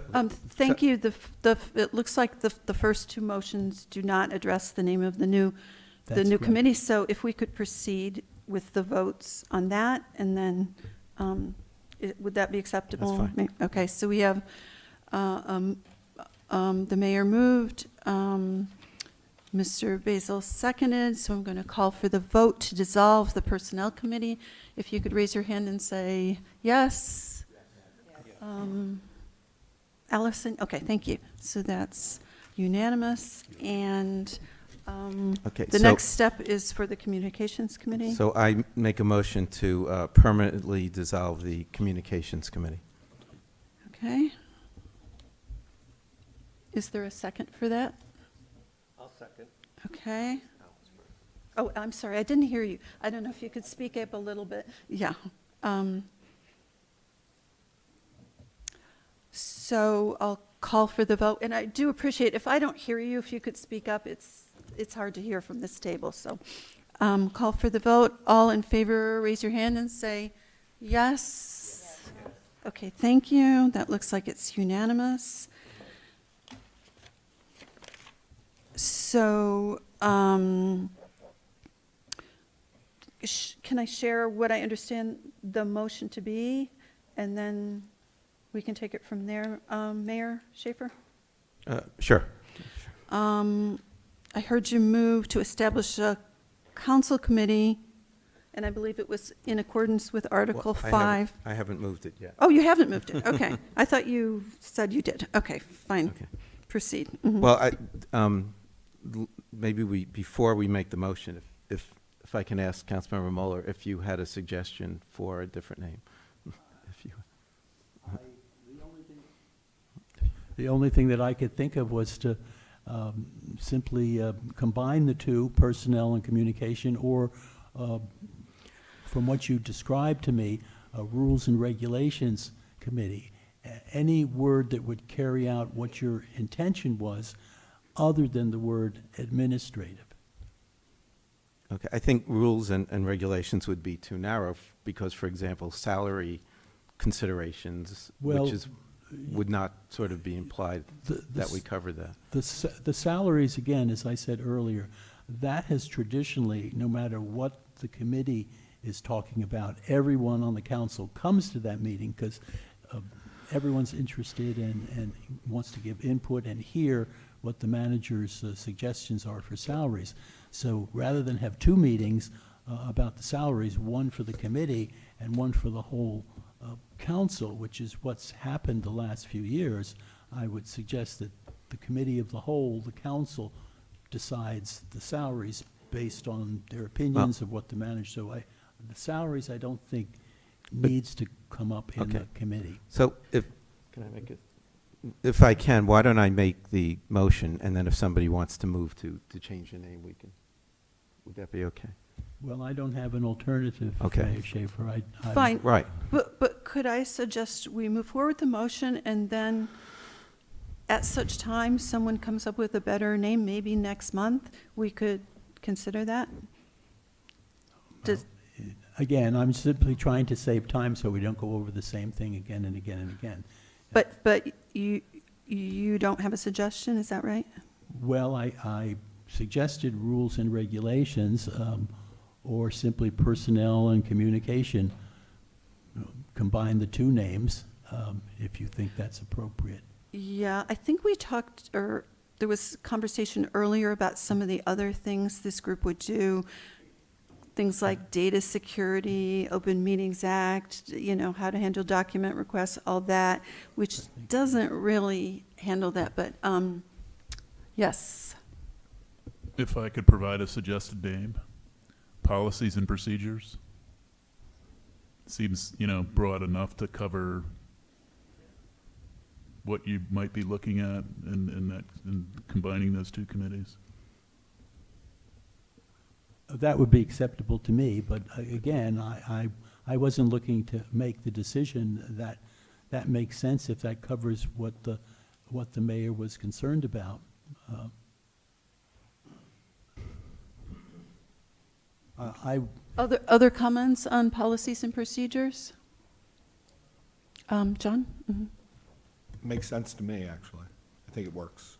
Thank you. It looks like the first 2 motions do not address the name of the new That's correct. committee. So if we could proceed with the votes on that, and then would that be acceptable? That's fine. Okay, so we have the mayor moved, Mr. Basil seconded, so I'm going to call for the vote to dissolve the Personnel Committee. If you could raise your hand and say yes. Allison, okay, thank you. So that's unanimous, and Okay, the so- next step is for the Communications Committee. So I make a motion to permanently dissolve the Communications Committee. Okay. Is there a second for that? I'll second. Okay. Oh, I'm sorry, I didn't hear you. I don't know if you could speak up a little bit. Yeah. So I'll call for the vote, and I do appreciate, if I don't hear you, if you could speak up, it's hard to hear from this table, so. Call for the vote. All in favor, raise your hand and say yes. Okay, thank you. That looks like it's unanimous. So, can I share what I understand the motion to be? And then we can take it from there. Mayor Schaefer? Sure. I heard you move to establish a council committee, and I believe it was in accordance with Article Well, 5. I haven't moved it yet. Oh, you haven't moved it? Okay. I thought you said you did. Okay, fine. Okay. Proceed. Mhm. Well, maybe before we make the motion, if I can ask Councilmember Mueller if you had a suggestion for a different name. If you. The only thing that I could think of was to simply combine the two, personnel and communication, or from what you described to me, Rules and Regulations Committee. Any word that would carry out what your intention was, other than the word administrative. Okay, I think rules and regulations would be too narrow, because, for example, salary considerations, Well, which would not sort of be implied that we cover that. The salaries, again, as I said earlier, that has traditionally, no matter what the committee is talking about, everyone on the council comes to that meeting because everyone's interested and wants to give input and hear what the manager's suggestions are for salaries. So rather than have two meetings about the salaries, one for the committee and one for the whole council, which is what's happened the last few years, I would suggest that the committee of the whole, the council, decides the salaries based on their opinions of what the manager. So the salaries, I don't think needs to come up in the committee. So can I make it? If I can, why don't I make the motion, and then if somebody wants to move to change the name, we can. Would that be okay? Well, I don't have an alternative, Okay. Mayor Schaefer. I'm- Fine. Right. But could I suggest we move forward with the motion, and then at such time someone comes up with a better name, maybe next month, we could consider that? Does, Again, I'm simply trying to save time so we don't go over the same thing again and again and again. but you don't have a suggestion, is that right? Well, I suggested rules and regulations, or simply personnel and communication. Combine the two names, if you think that's appropriate. Yeah, I think we talked, or there was conversation earlier about some of the other things this group would do. Things like data security, Open Meetings Act, how to handle document requests, all that, which doesn't really handle that, but, yes. If I could provide a suggested name, policies and procedures. Seems, broad enough to cover what you might be looking at in combining those two committees. That would be acceptable to me, but again, I wasn't looking to make the decision that makes sense if that covers what the mayor was concerned about. Other comments on policies and procedures? John? Mhm. Makes sense to me, actually. I think it works.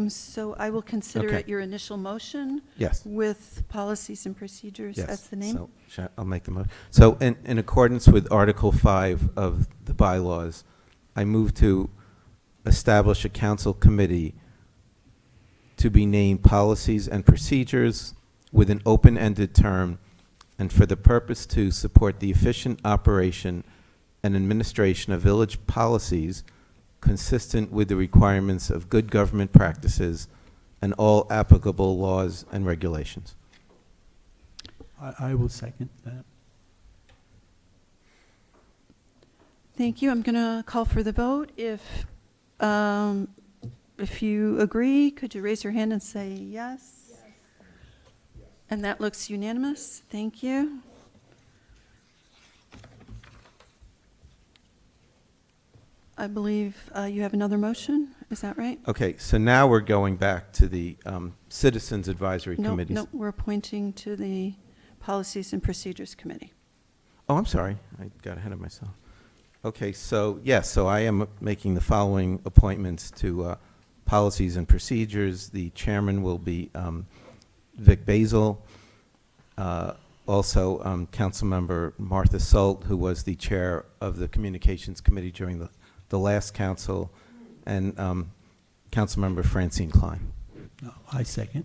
So I will consider Okay. it your initial motion Yes. with policies and procedures Yes. as the name? So I'll make the motion. So in accordance with Article 5 of the bylaws, I move to establish a council committee to be named Policies and Procedures with an open-ended term, and for the purpose to support the efficient operation and administration of village policies consistent with the requirements of good government practices and all applicable laws and regulations. I will second that. Thank you. I'm going to call for the vote. If you agree, could you raise your hand and say yes? Yes. And that looks unanimous. Thank you. I believe you have another motion. Is that right? Okay, so now we're going back to the Citizens Advisory No, Committees. no, we're appointing to the Policies and Procedures Committee. Oh, I'm sorry. I got ahead of myself. Okay, so, yes, so I am making the following appointments to Policies and Procedures. The chairman will be Vic Basil. Also, Councilmember Martha Sult, who was the chair of the Communications Committee during the last council, and Councilmember Francine Klein. No, I second.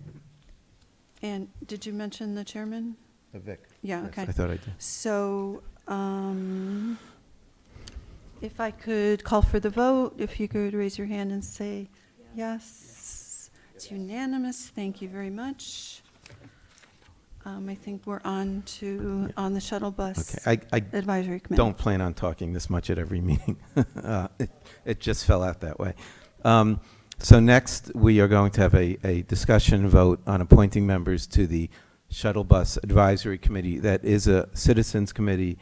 And did you mention the chairman? Vic. Yeah, Yes, okay. I thought I did. So, if I could call for the vote, if you could raise your hand and say yes. It's unanimous. Thank you very much. I think we're on the shuttle bus Okay, I advisory committee. don't plan on talking this much at every meeting. It just fell out that way. So next, we are going to have a discussion vote on appointing members to the Shuttle Bus Advisory Committee. That is a citizens committee,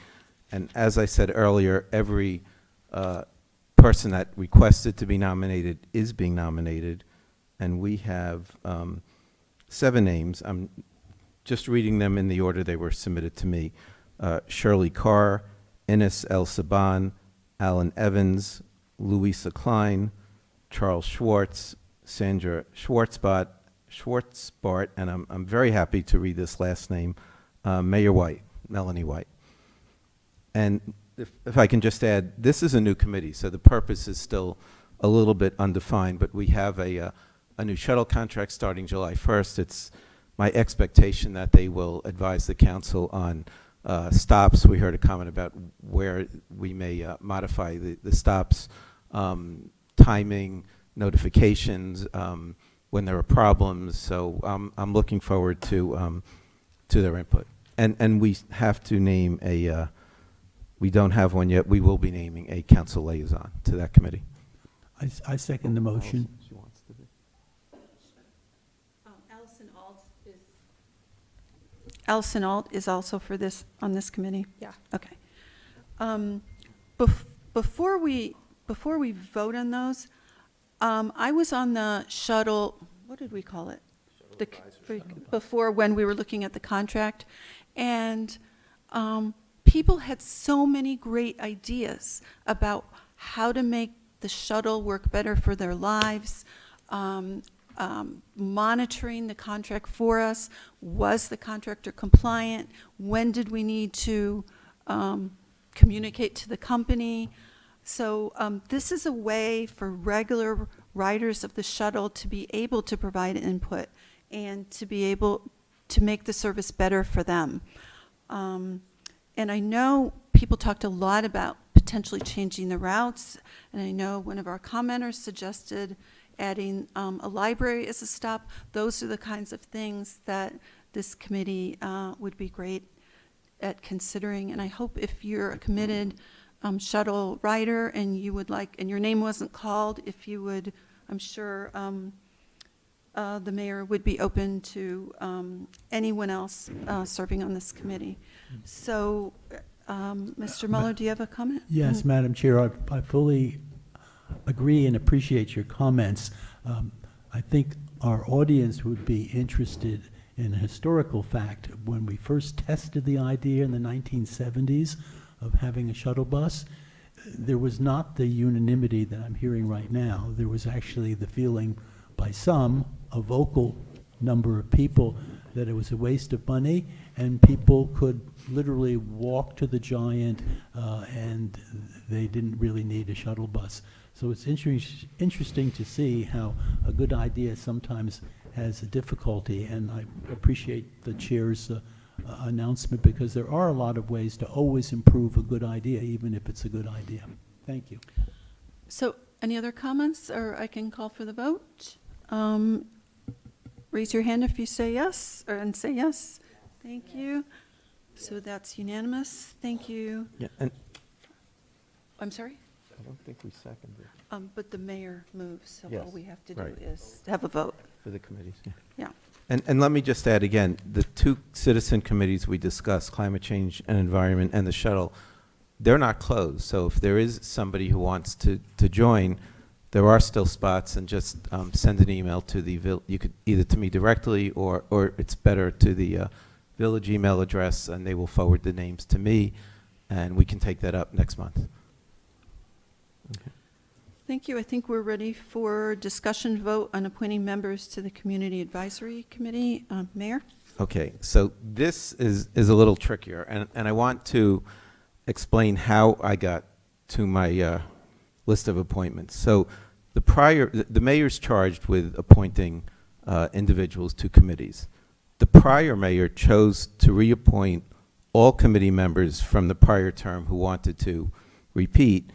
and as I said earlier, every person that requested to be nominated is being nominated, and we have 7 names. I'm just reading them in the order they were submitted to me. Shirley Carr, Ines El Saban, Alan Evans, Louisa Klein, Charles Schwartz, Sandra Schwartzbart, and I'm very happy to read this last name, Mayor White, Melanie White. And if I can just add, this is a new committee, so the purpose is still a little bit undefined, but we have a new shuttle contract starting July 1st. It's my expectation that they will advise the council on stops. We heard a comment about where we may modify the stops, timing, notifications, when there are problems. So I'm looking forward to their input. And we have to name a, we don't have one yet, we will be naming a council liaison to that committee. I second the motion. She wants to be. Allison Alt is also for this, on this committee? Yeah. Okay. Before we vote on those, I was on the shuttle, what did we call it? Before, when we were looking at the contract, and people had so many great ideas about how to make the shuttle work better for their lives, monitoring the contract for us. Was the contractor compliant? When did we need to communicate to the company? So this is a way for regular riders of the shuttle to be able to provide input and to be able to make the service better for them. And I know people talked a lot about potentially changing the routes, and I know one of our commenters suggested adding a library as a stop. Those are the kinds of things that this committee would be great at considering, and I hope if you're a committed shuttle rider and you would like, and your name wasn't called, if you would, I'm sure the mayor would be open to anyone else serving on this committee. So, Mr. Mueller, do you have a comment? Yes, Madam Chair, I fully agree and appreciate your comments. I think our audience would be interested in a historical fact. When we first tested the idea in the 1970s of having a shuttle bus, there was not the unanimity that I'm hearing right now. There was actually the feeling by some, a vocal number of people, that it was a waste of money, and people could literally walk to the Giant and they didn't really need a shuttle bus. So it's interesting to see how a good idea sometimes has a difficulty, and I appreciate the chair's announcement, because there are a lot of ways to always improve a good idea, even if it's a good idea. Thank you. So, any other comments, or I can call for the vote? Raise your hand if you say yes, and say yes. Thank you. So that's unanimous. Thank you. Yeah, and I'm sorry? I don't think we seconded But the mayor moves, so all Yes, we have to do right. is have a vote. for the committees. Yeah. Yeah. And let me just add again, the 2 citizen committees we discussed, climate change and environment and the shuttle, they're not closed. So if there is somebody who wants to join, there are still spots, and just send an email to the, you could either to me directly, or it's better to the village email address, and they will forward the names to me, and we can take that up next month. Okay. Thank you. I think we're ready for discussion vote on appointing members to the Community Advisory Committee. Mayor? Okay, so this is a little trickier, and I want to explain how I got to my list of appointments. So the mayor's charged with appointing individuals to committees. The prior mayor chose to reappoint all committee members from the prior term who wanted to repeat,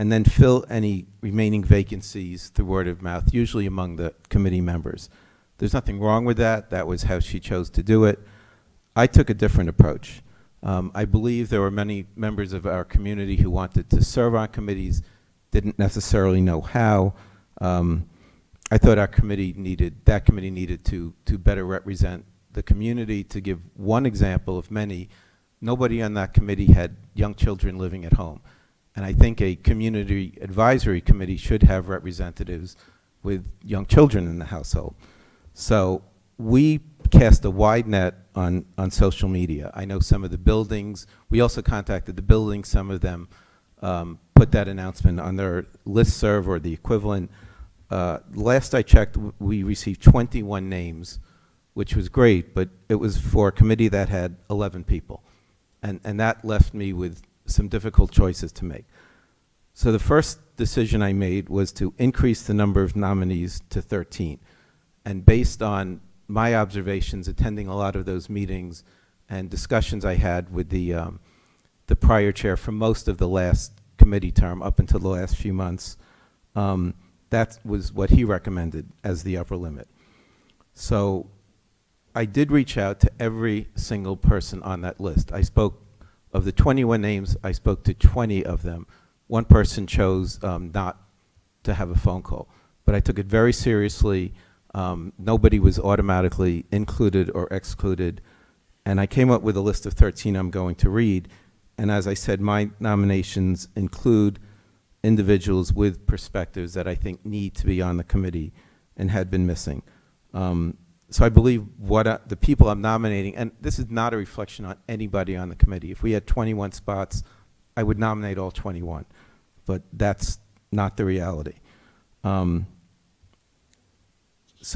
and then fill any remaining vacancies through word of mouth, usually among the committee members. There's nothing wrong with that. That was how she chose to do it. I took a different approach. I believe there were many members of our community who wanted to serve on committees, didn't necessarily know how. I thought that committee needed to better represent the community. To give one example of many, nobody on that committee had young children living at home. And I think a community advisory committee should have representatives with young children in the household. So we cast a wide net on social media. I know some of the buildings, we also contacted the buildings, some of them put that announcement on their listserv or the equivalent. Last I checked, we received 21 names, which was great, but it was for a committee that had 11 people. And that left me with some difficult choices to make. So the first decision I made was to increase the number of nominees to 13. And based on my observations attending a lot of those meetings and discussions I had with the prior chair for most of the last committee term up until the last few months, that was what he recommended as the upper limit. So I did reach out to every single person on that list. I spoke, of the 21 names, I spoke to 20 of them. One person chose not to have a phone call, but I took it very seriously. Nobody was automatically included or excluded, and I came up with a list of 13 I'm going to read. And as I said, my nominations include individuals with perspectives that I think need to be on the committee and had been missing. So I believe the people I'm nominating, and this is not a reflection on anybody on the committee. If we had 21 spots, I would nominate all 21, but that's not the reality. So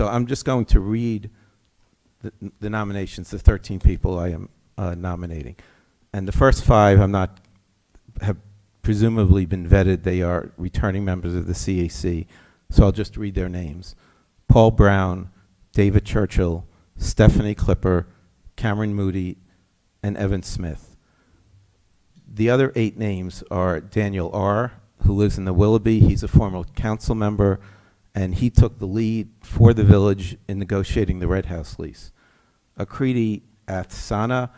I'm just going to read the nominations, the 13 people I am nominating. And the first 5 have presumably been vetted. They are returning members of the CAC, so I'll just read their names. Paul Brown, David Churchill, Stephanie Clipper, Cameron Moody, and Evan Smith. The other 8 names are Daniel R., who lives in the Willoughby. He's a former council member, and he took the lead for the village in negotiating the Red House lease. Akriti Athsana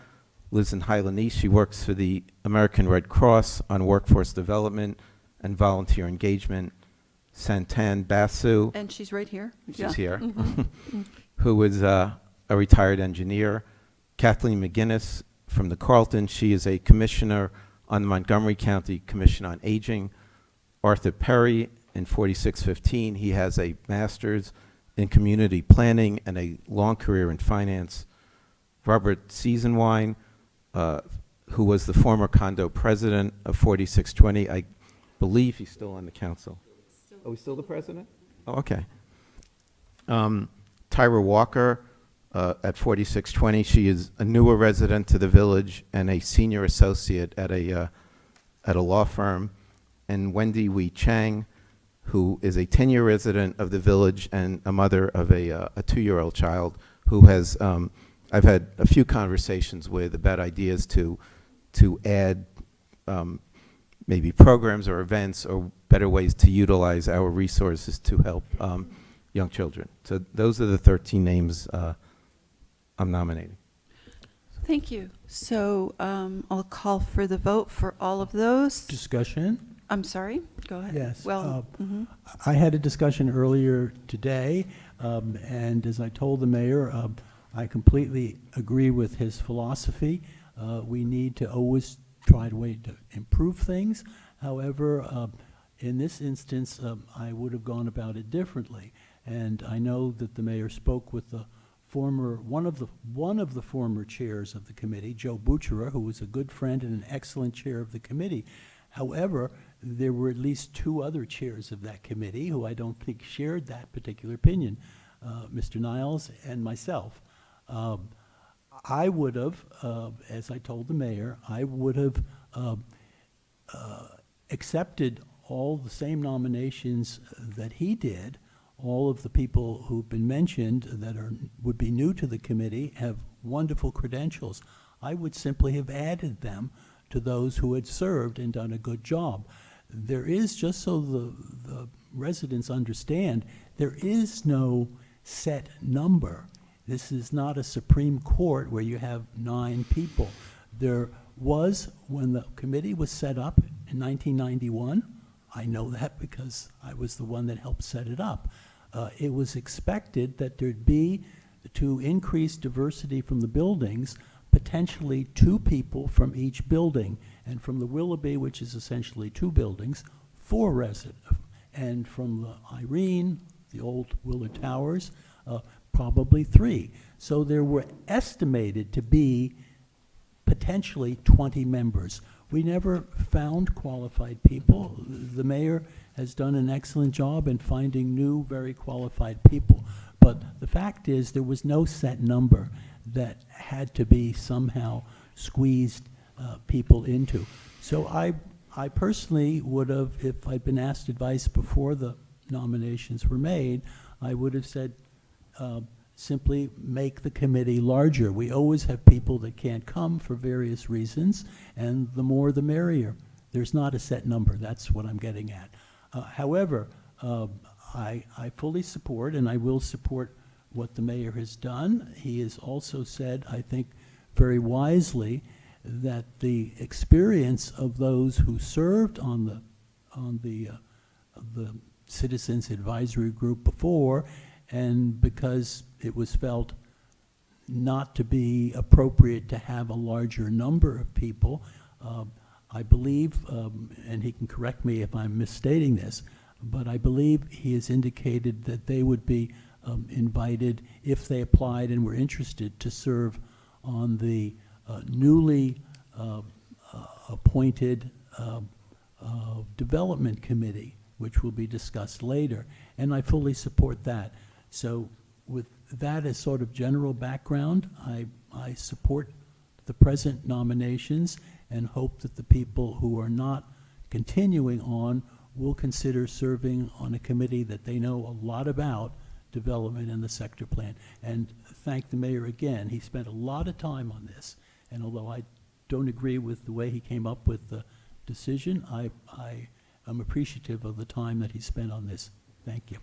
lives in Highland East. She works for the American Red Cross on workforce development and volunteer engagement. Santan Basu, And she's right here. she's here, Mhm. who is a retired engineer. Kathleen McGinnis from the Carlton. She is a commissioner on the Montgomery County Commission on Aging. Arthur Perry in 4615. He has a master's in community planning and a long career in finance. Robert Seasonwine, who was the former condo president of 4620. I believe he's still on the council. Oh, he's still the president? Oh, okay. Tyra Walker at 4620. She is a newer resident to the village and a senior associate at a law firm. And Wendy Wee Chang, who is a 10-year resident of the village and a mother of a 2-year-old child who has, I've had a few conversations with about ideas to add maybe programs or events or better ways to utilize our resources to help young children. So those are the 13 names I'm nominating. Thank you. So I'll call for the vote for all of those. Discussion? I'm sorry, go ahead. Yes. Well, I had a discussion earlier today, and as I told the mayor, I completely agree with his philosophy. We need to always try to improve things. However, in this instance, I would have gone about it differently. And I know that the mayor spoke with the one of the former chairs of the committee, Joe Butchera, who was a good friend and an excellent chair of the committee. However, there were at least 2 other chairs of that committee who I don't think shared that particular opinion, Mr. Niles and myself. I would have, as I told the mayor, I would have accepted all the same nominations that he did. All of the people who've been mentioned that would be new to the committee have wonderful credentials. I would simply have added them to those who had served and done a good job. There is, just so the residents understand, there is no set number. This is not a Supreme Court where you have 9 people. There was, when the committee was set up in 1991, I know that because I was the one that helped set it up. it was expected that there'd be, to increase diversity from the buildings, potentially 2 people from each building. And from the Willoughby, which is essentially 2 buildings, 4 residents. And from the Irene, the old Willard Towers, probably 3. So there were estimated to be potentially 20 members. We never found qualified people. The mayor has done an excellent job in finding new, very qualified people. But the fact is, there was no set number that had to be somehow squeezed people into. So I personally would have, if I'd been asked advice before the nominations were made, I would have said, simply make the committee larger. We always have people that can't come for various reasons, and the more the merrier. There's not a set number. That's what I'm getting at. However, I fully support, and I will support what the mayor has done. He has also said, I think very wisely, that the experience of those who served on the Citizens Advisory Group before, and because it was felt not to be appropriate to have a larger number of people, I believe, and he can correct me if I'm misstating this, but I believe he has indicated that they would be invited, if they applied and were interested, to serve on the newly appointed development committee, which will be discussed later, and I fully support that. So with that as sort of general background, I support the present nominations and hope that the people who are not continuing on will consider serving on a committee that they know a lot about, development and the sector plan. And thank the mayor again. He spent a lot of time on this, and although I don't agree with the way he came up with the decision, I am appreciative of the time that he spent on this. Thank you.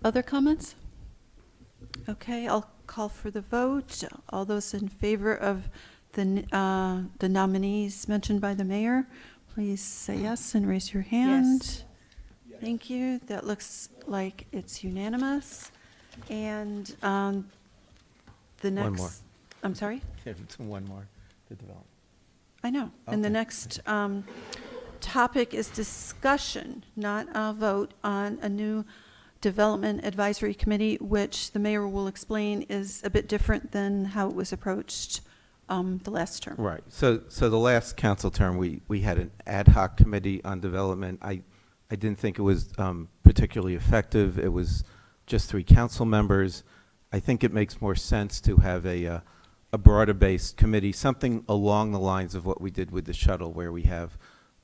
Other comments? Okay, I'll call for the vote. All those in favor of the nominees mentioned by the mayor, please say yes and raise your hand. Yes. Thank you. That looks like it's unanimous. And the next... One more. I'm sorry? One more, the development. I know. And the Okay. next topic is discussion, not a vote, on a new Development Advisory Committee, which the mayor will explain is a bit different than how it was approached the last term. Right. So the last council term, we had an ad hoc committee on development. I didn't think it was particularly effective. It was just 3 council members. I think it makes more sense to have a broader-based committee, something along the lines of what we did with the shuttle, where we have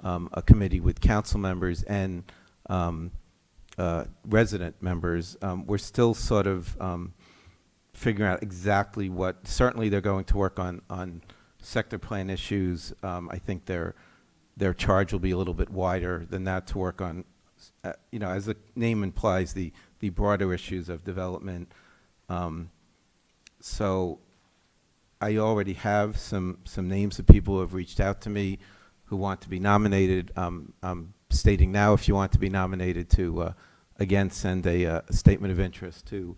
a committee with council members and resident members. We're still sort of figuring out exactly what, certainly they're going to work on sector plan issues. I think their charge will be a little bit wider than that, to work on, as the name implies, the broader issues of development. So I already have some names of people who have reached out to me who want to be nominated. I'm stating now, if you want to be nominated, to again send a statement of interest to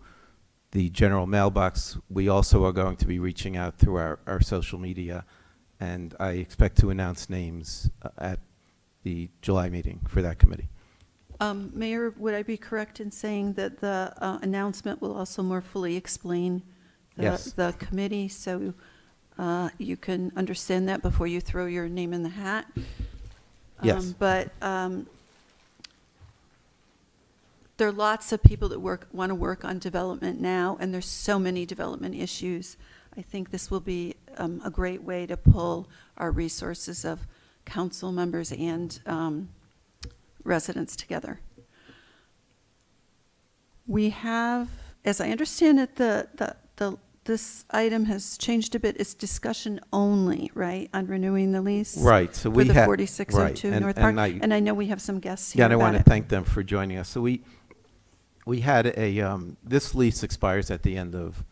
the general mailbox. We also are going to be reaching out through our social media, and I expect to announce names at the July meeting for that committee. Mayor, would I be correct in saying that the announcement will also more fully explain Yes. the committee, so you can understand that before you throw your name in the hat? Yes. But there are lots of people that want to work on development now, and there's so many development issues. I think this will be a great way to pull our resources of council members and residents together. We have, as I understand it, this item has changed a bit. It's discussion only, right, on renewing the lease? Right. So we for the had 4602 right, North Park. and And I know we have some guests here Yeah, and I about want to it. thank them for joining us. So we had a this lease expires at the end of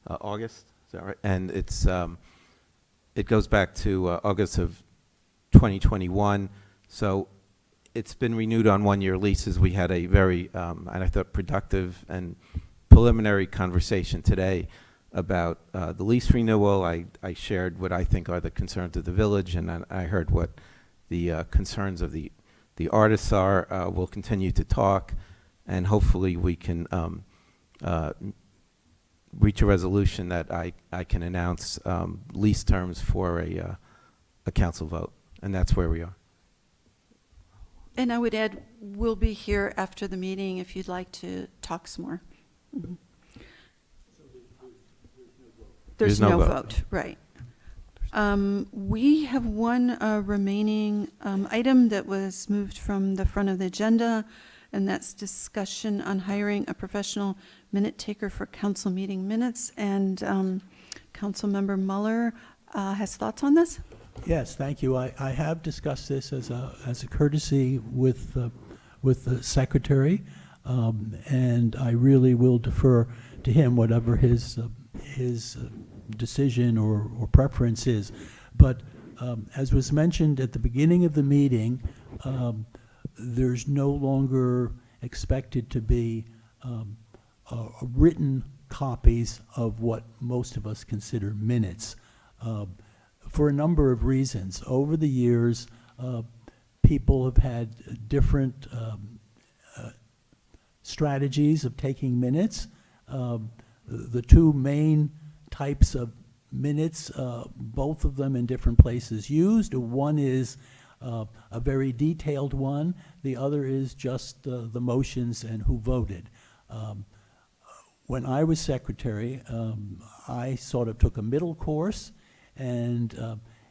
August. Is that right? And it goes back to August of 2021. So it's been renewed on one-year leases. We had a very, and I thought, productive and preliminary conversation today about the lease renewal. I shared what I think are the concerns of the village, and I heard what the concerns of the artists are. We'll continue to talk, and hopefully we can reach a resolution that I can announce lease terms for a council vote, and that's where we are. And I would add, we'll be here after the meeting if you'd like to talk some more. Mhm. There's no vote, right. We have one remaining item that was moved from the front of the agenda, and that's discussion on hiring a professional minute taker for council meeting minutes. And Councilmember Muller has thoughts on this? Yes, thank you. I have discussed this as a courtesy with the secretary, and I really will defer to him, whatever his decision or preference is. But as was mentioned at the beginning of the meeting, there's no longer expected to be written copies of what most of us consider minutes. For a number of reasons. Over the years, people have had different strategies of taking minutes. The two main types of minutes, both of them in different places used. One is a very detailed one. The other is just the motions and who voted. When I was secretary, I sort of took a middle course and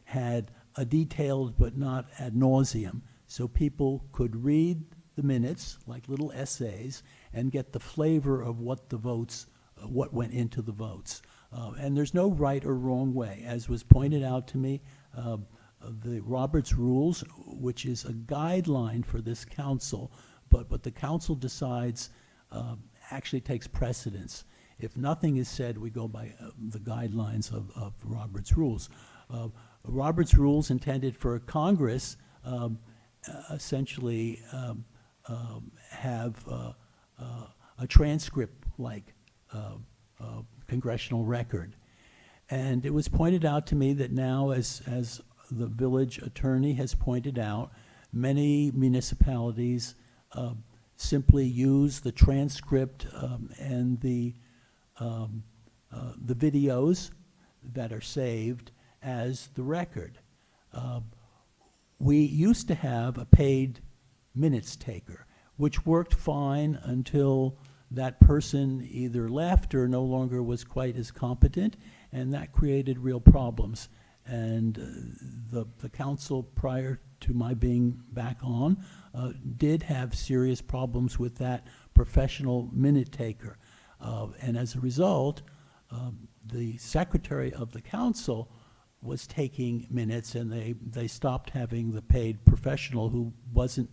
had a detailed but not ad nauseum, so people could read the minutes like little essays and get the flavor of what the votes, what went into the votes. And there's no right or wrong way. As was pointed out to me, the Roberts Rules, which is a guideline for this council, but the council decides, actually takes precedence. If nothing is said, we go by the guidelines of Robert's Rules. Robert's Rules intended for Congress essentially have a transcript-like congressional record. And it was pointed out to me that now, as the village attorney has pointed out, many municipalities simply use the transcript and the videos that are saved as the record. We used to have a paid minutes taker, which worked fine until that person either left or no longer was quite as competent, and that created real problems. And the council, prior to my being back on, did have serious problems with that professional minute taker. And as a result, the secretary of the council was taking minutes, and they stopped having the paid professional who wasn't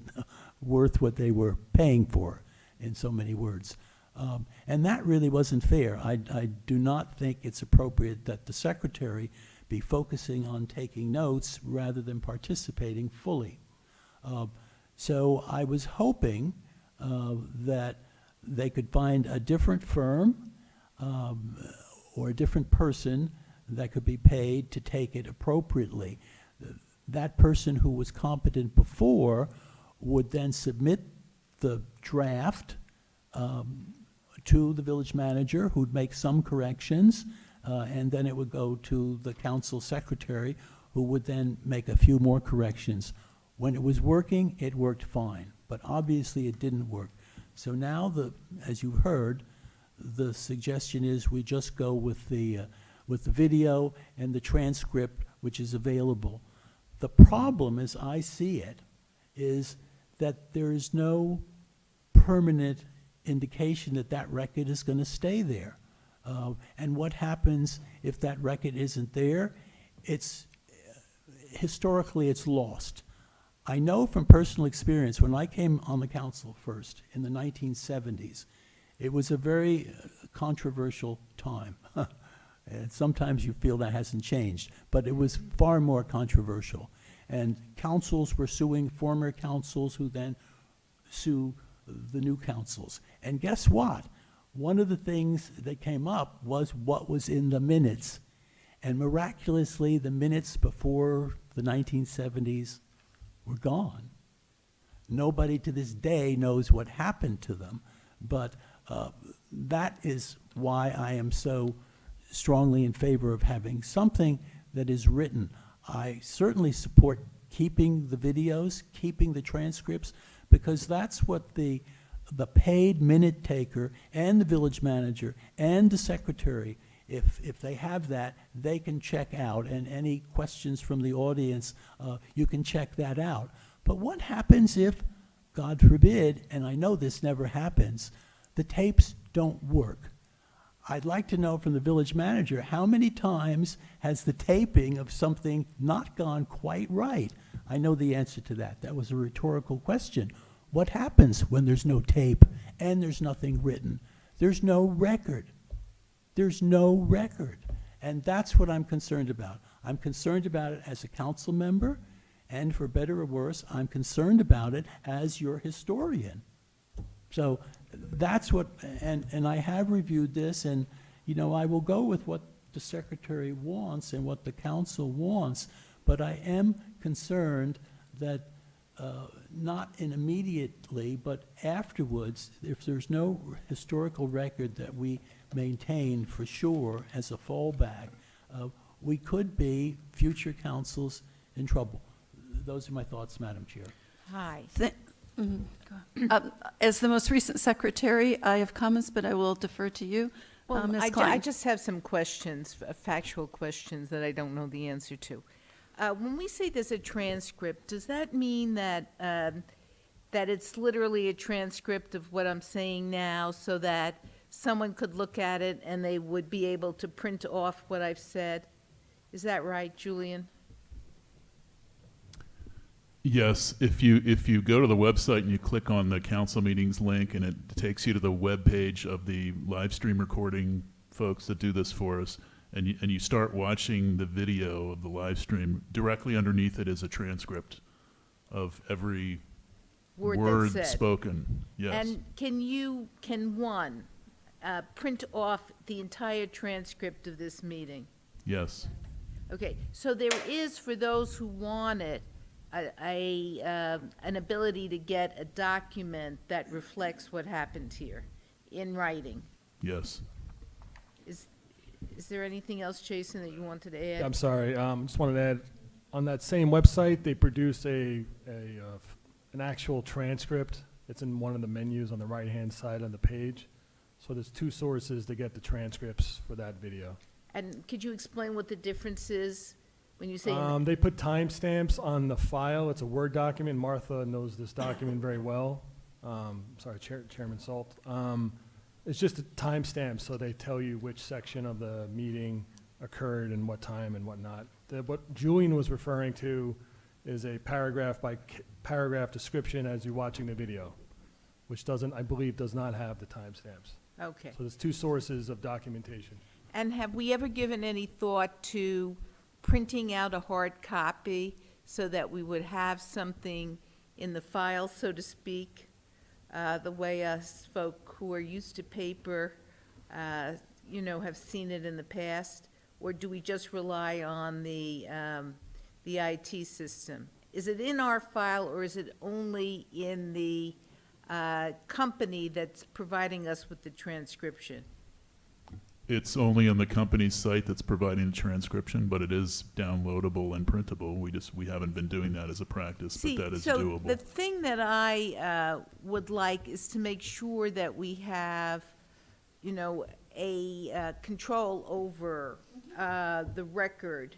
worth what they were paying for, in so many words. And that really wasn't fair. I do not think it's appropriate that the secretary be focusing on taking notes rather than participating fully. So I was hoping that they could find a different firm or a different person that could be paid to take it appropriately. That person who was competent before would then submit the draft to the village manager, who'd make some corrections, and then it would go to the council secretary, who would then make a few more corrections. When it was working, it worked fine, but obviously it didn't work. So now, as you heard, the suggestion is we just go with the video and the transcript, which is available. The problem, as I see it, is that there is no permanent indication that that record is going to stay there. And what happens if that record isn't there? Historically, it's lost. I know from personal experience, when I came on the council first in the 1970s, it was a very controversial time. And sometimes you feel that hasn't changed, but it was far more controversial. And councils were suing former councils who then sue the new councils. And guess what? One of the things that came up was what was in the minutes. And miraculously, the minutes before the 1970s were gone. Nobody to this day knows what happened to them, but that is why I am so strongly in favor of having something that is written. I certainly support keeping the videos, keeping the transcripts, because that's what the paid minute taker and the village manager and the secretary, if they have that, they can check out. And any questions from the audience, you can check that out. But what happens if, God forbid, and I know this never happens, the tapes don't work? I'd like to know from the village manager, how many times has the taping of something not gone quite right? I know the answer to that. That was a rhetorical question. What happens when there's no tape and there's nothing written? There's no record. There's no record. And that's what I'm concerned about. I'm concerned about it as a council member, and for better or worse, I'm concerned about it as your historian. So that's what, and I have reviewed this, and, you know, I will go with what the secretary wants and what the council wants, but I am concerned that not immediately, but afterwards, if there's no historical record that we maintain for sure as a fallback, we could be, future councils, in trouble. Those are my thoughts, Madam Chair. Hi. As the most recent secretary, I have comments, but I will defer to you. Well, Ms. I Klein. just have some questions, factual questions that I don't know the answer to. When we say there's a transcript, does that mean that, that it's literally a transcript of what I'm saying now, so that someone could look at it and they would be able to print off what I've said? Is that right, Julian? Yes, if you go to the website and you click on the council meetings link, and it takes you to the web page of the live stream recording folks that do this for us, and you start watching the video of the live stream, directly underneath it is a transcript of every word that's said. spoken. Yes. And can one print off the entire transcript of this meeting? Yes. Okay, so there is, for those who want it, an ability to get a document that reflects what happened here in writing. Yes. Is there anything else, Jason, that you wanted to add? I'm sorry, just wanted to add, on that same website, they produce an actual transcript. It's in one of the menus on the right-hand side of the page. So there's two sources to get the transcripts for that video. And could you explain what the difference is when you say? They put timestamps on the file. It's a Word document. Martha knows this document very well. Sorry, Chairman Salt. It's just a timestamp, so they tell you which section of the meeting occurred and what time and whatnot. What Julian was referring to is a paragraph by paragraph description as you're watching the video, which doesn't, I believe, does not have the timestamps. Okay. So there's two sources of documentation. And have we ever given any thought to printing out a hard copy so that we would have something in the file, so to speak, the way us folk who are used to paper, have seen it in the past? Or do we just rely on the IT system? Is it in our file, or is it only in the company that's providing us with the transcription? It's only on the company's site that's providing the transcription, but it is downloadable and printable. We haven't been doing that as a practice, but that is doable. The thing that I would like is to make sure that we have, a control over the record,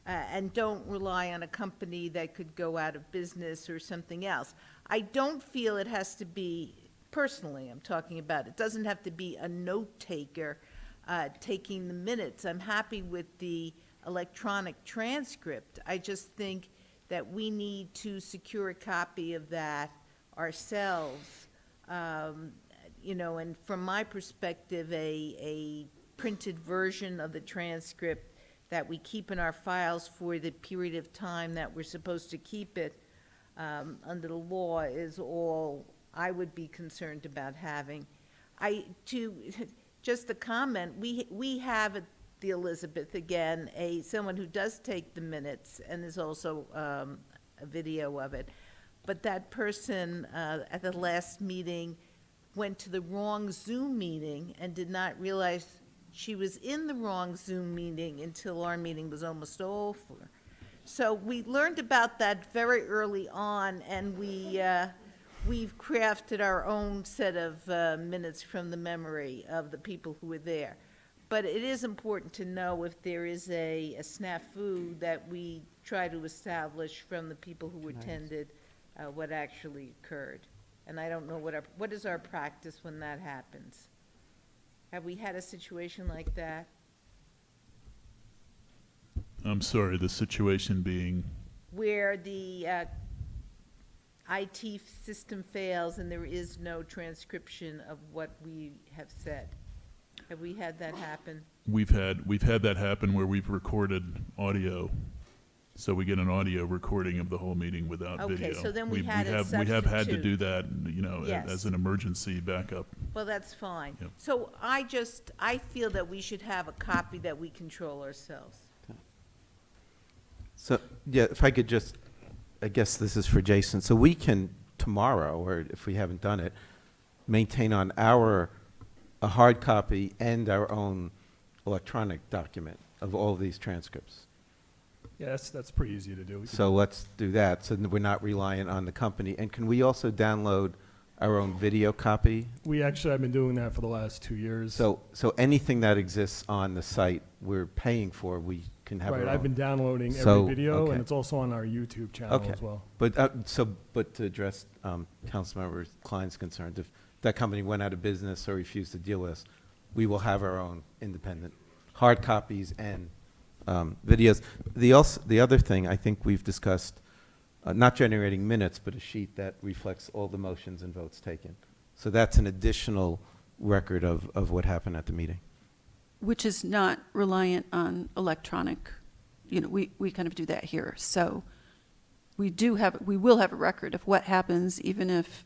and don't rely on a company that could go out of business or something else. I don't feel it has to be, personally I'm talking about, it doesn't have to be a note taker taking the minutes. I'm happy with the electronic transcript. I just think that we need to secure a copy of that ourselves. And from my perspective, a printed version of the transcript that we keep in our files for the period of time that we're supposed to keep it under the law is all I would be concerned about having. Just a comment, we have at the Elizabeth, again, someone who does take the minutes, and there's also a video of it. But that person at the last meeting went to the wrong Zoom meeting and did not realize she was in the wrong Zoom meeting until our meeting was almost over. So we learned about that very early on, and we've crafted our own set of minutes from the memory of the people who were there. But it is important to know if there is a snafu that we try to establish from the people who attended what actually occurred. And I don't know what is our practice when that happens? Have we had a situation like that? I'm sorry, the situation being, Where the IT system fails and there is no transcription of what we have said? Have we had that happen? we've had that happen where we've recorded audio, so we get an audio recording of the whole meeting without Okay, video. so then we had a We have had to substitute. do that, you know, Yes. as an emergency backup. Well, that's fine. Yep. So I feel that we should have a copy that we control ourselves. So, yeah, if I could just, I guess this is for Jason. So we can tomorrow, or if we haven't done it, maintain on a hard copy and our own electronic document of all of these transcripts. Yeah, that's pretty easy to do. We can- So let's do that, so that we're not reliant on the company. And can we also download our own video copy? We actually have been doing that for the last 2 years. So anything that exists on the site we're paying for, we can have our Right, own. I've been downloading So, every video, okay. and it's also on our YouTube channel Okay. as well. But, but to address Councilmember Klein's concerns, if that company went out of business or refused to deal with us, we will have our own independent hard copies and videos. The other thing I think we've discussed, not generating minutes, but a sheet that reflects all the motions and votes taken. So that's an additional record of what happened at the meeting. Which is not reliant on electronic, we kind of do that here. So we will have a record of what happens even if,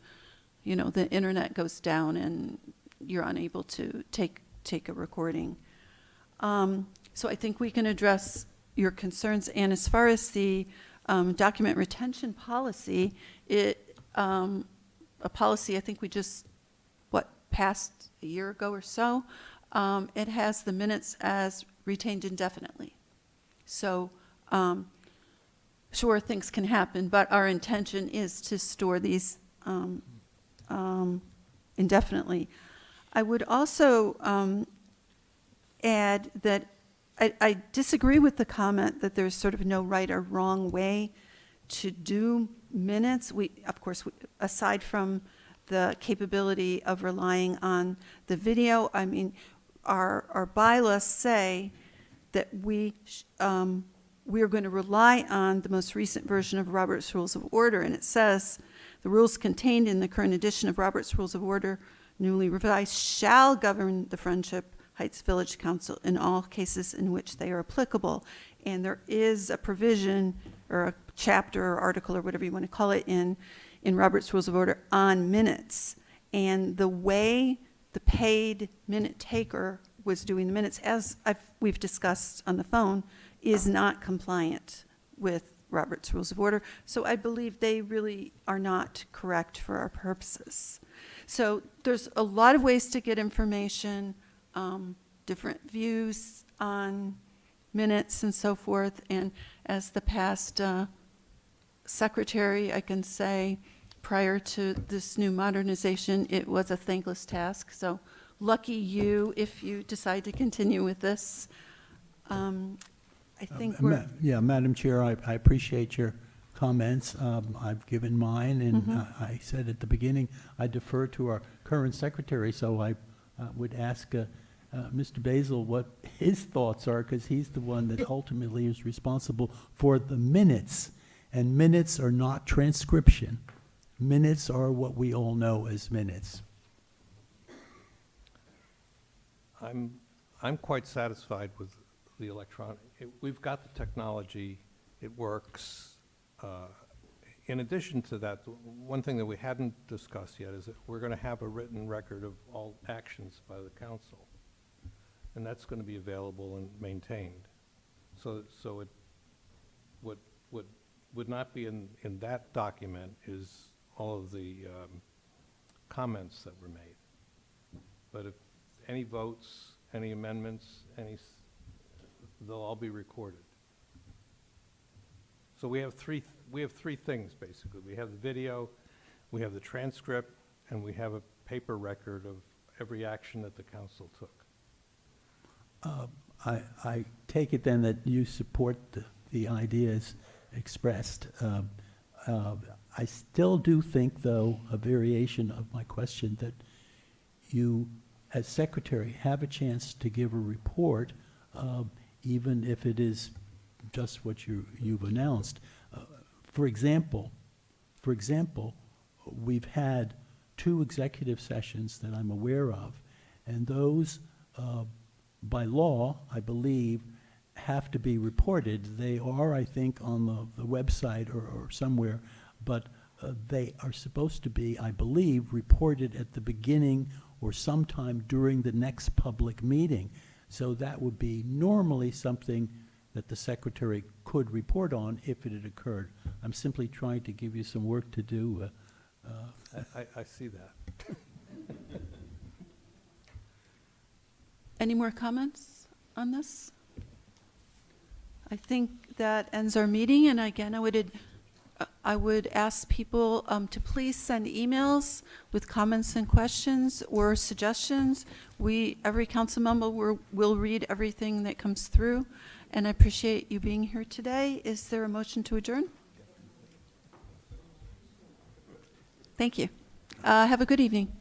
the internet goes down and you're unable to take a recording. So I think we can address your concerns. And as far as the document retention policy, a policy I think we just, passed a year ago or so, it has the minutes as retained indefinitely. So sure, things can happen, but our intention is to store these indefinitely. I would also add that I disagree with the comment that there's sort of no right or wrong way to do minutes. Of course, aside from the capability of relying on the video, I mean, our bylaws say that we are going to rely on the most recent version of Robert's Rules of Order, and it says, the rules contained in the current edition of Robert's Rules of Order, newly revised, shall govern the Friendship Heights Village Council in all cases in which they are applicable. And there is a provision, or a chapter, or article, or whatever you want to call it, in Robert's Rules of Order on minutes. And the way the paid minute taker was doing the minutes, as we've discussed on the phone, is not compliant with Robert's Rules of Order. So I believe they really are not correct for our purposes. So there's a lot of ways to get information, different views on minutes and so forth. And as the past secretary, I can say, prior to this new modernization, it was a thankless task. So lucky you if you decide to continue with this. I think we're... Yeah, Madam Chair, I appreciate your comments. I've given mine, and I said at the beginning, I defer to our current secretary, so I would ask Mr. Basil what his thoughts are, because he's the one that ultimately is responsible for the minutes. And minutes are not transcription. Minutes are what we all know as minutes. I'm quite satisfied with the electronic, we've got the technology, it works. In addition to that, one thing that we hadn't discussed yet is that we're going to have a written record of all actions by the council. And that's going to be available and maintained. So it would not be in that document is all of the comments that were made. But if any votes, any amendments, they'll all be recorded. So we have three things, basically. We have the video, we have the transcript, and we have a paper record of every action that the council took. I take it then that you support the ideas expressed. I still do think, though, a variation of my question, that you, as secretary, have a chance to give a report, even if it is just what you've announced. For example, we've had 2 executive sessions that I'm aware of, and those, by law, I believe, have to be reported. They are, I think, on the website or somewhere, but they are supposed to be, I believe, reported at the beginning or sometime during the next public meeting. So that would be normally something that the secretary could report on if it had occurred. I'm simply trying to give you some work to do. I see that. Any more comments on this? I think that ends our meeting, and again, I would ask people to please send emails with comments and questions or suggestions. Every council member will read everything that comes through, and I appreciate you being here today. Is there a motion to adjourn? Thank you. Have a good evening.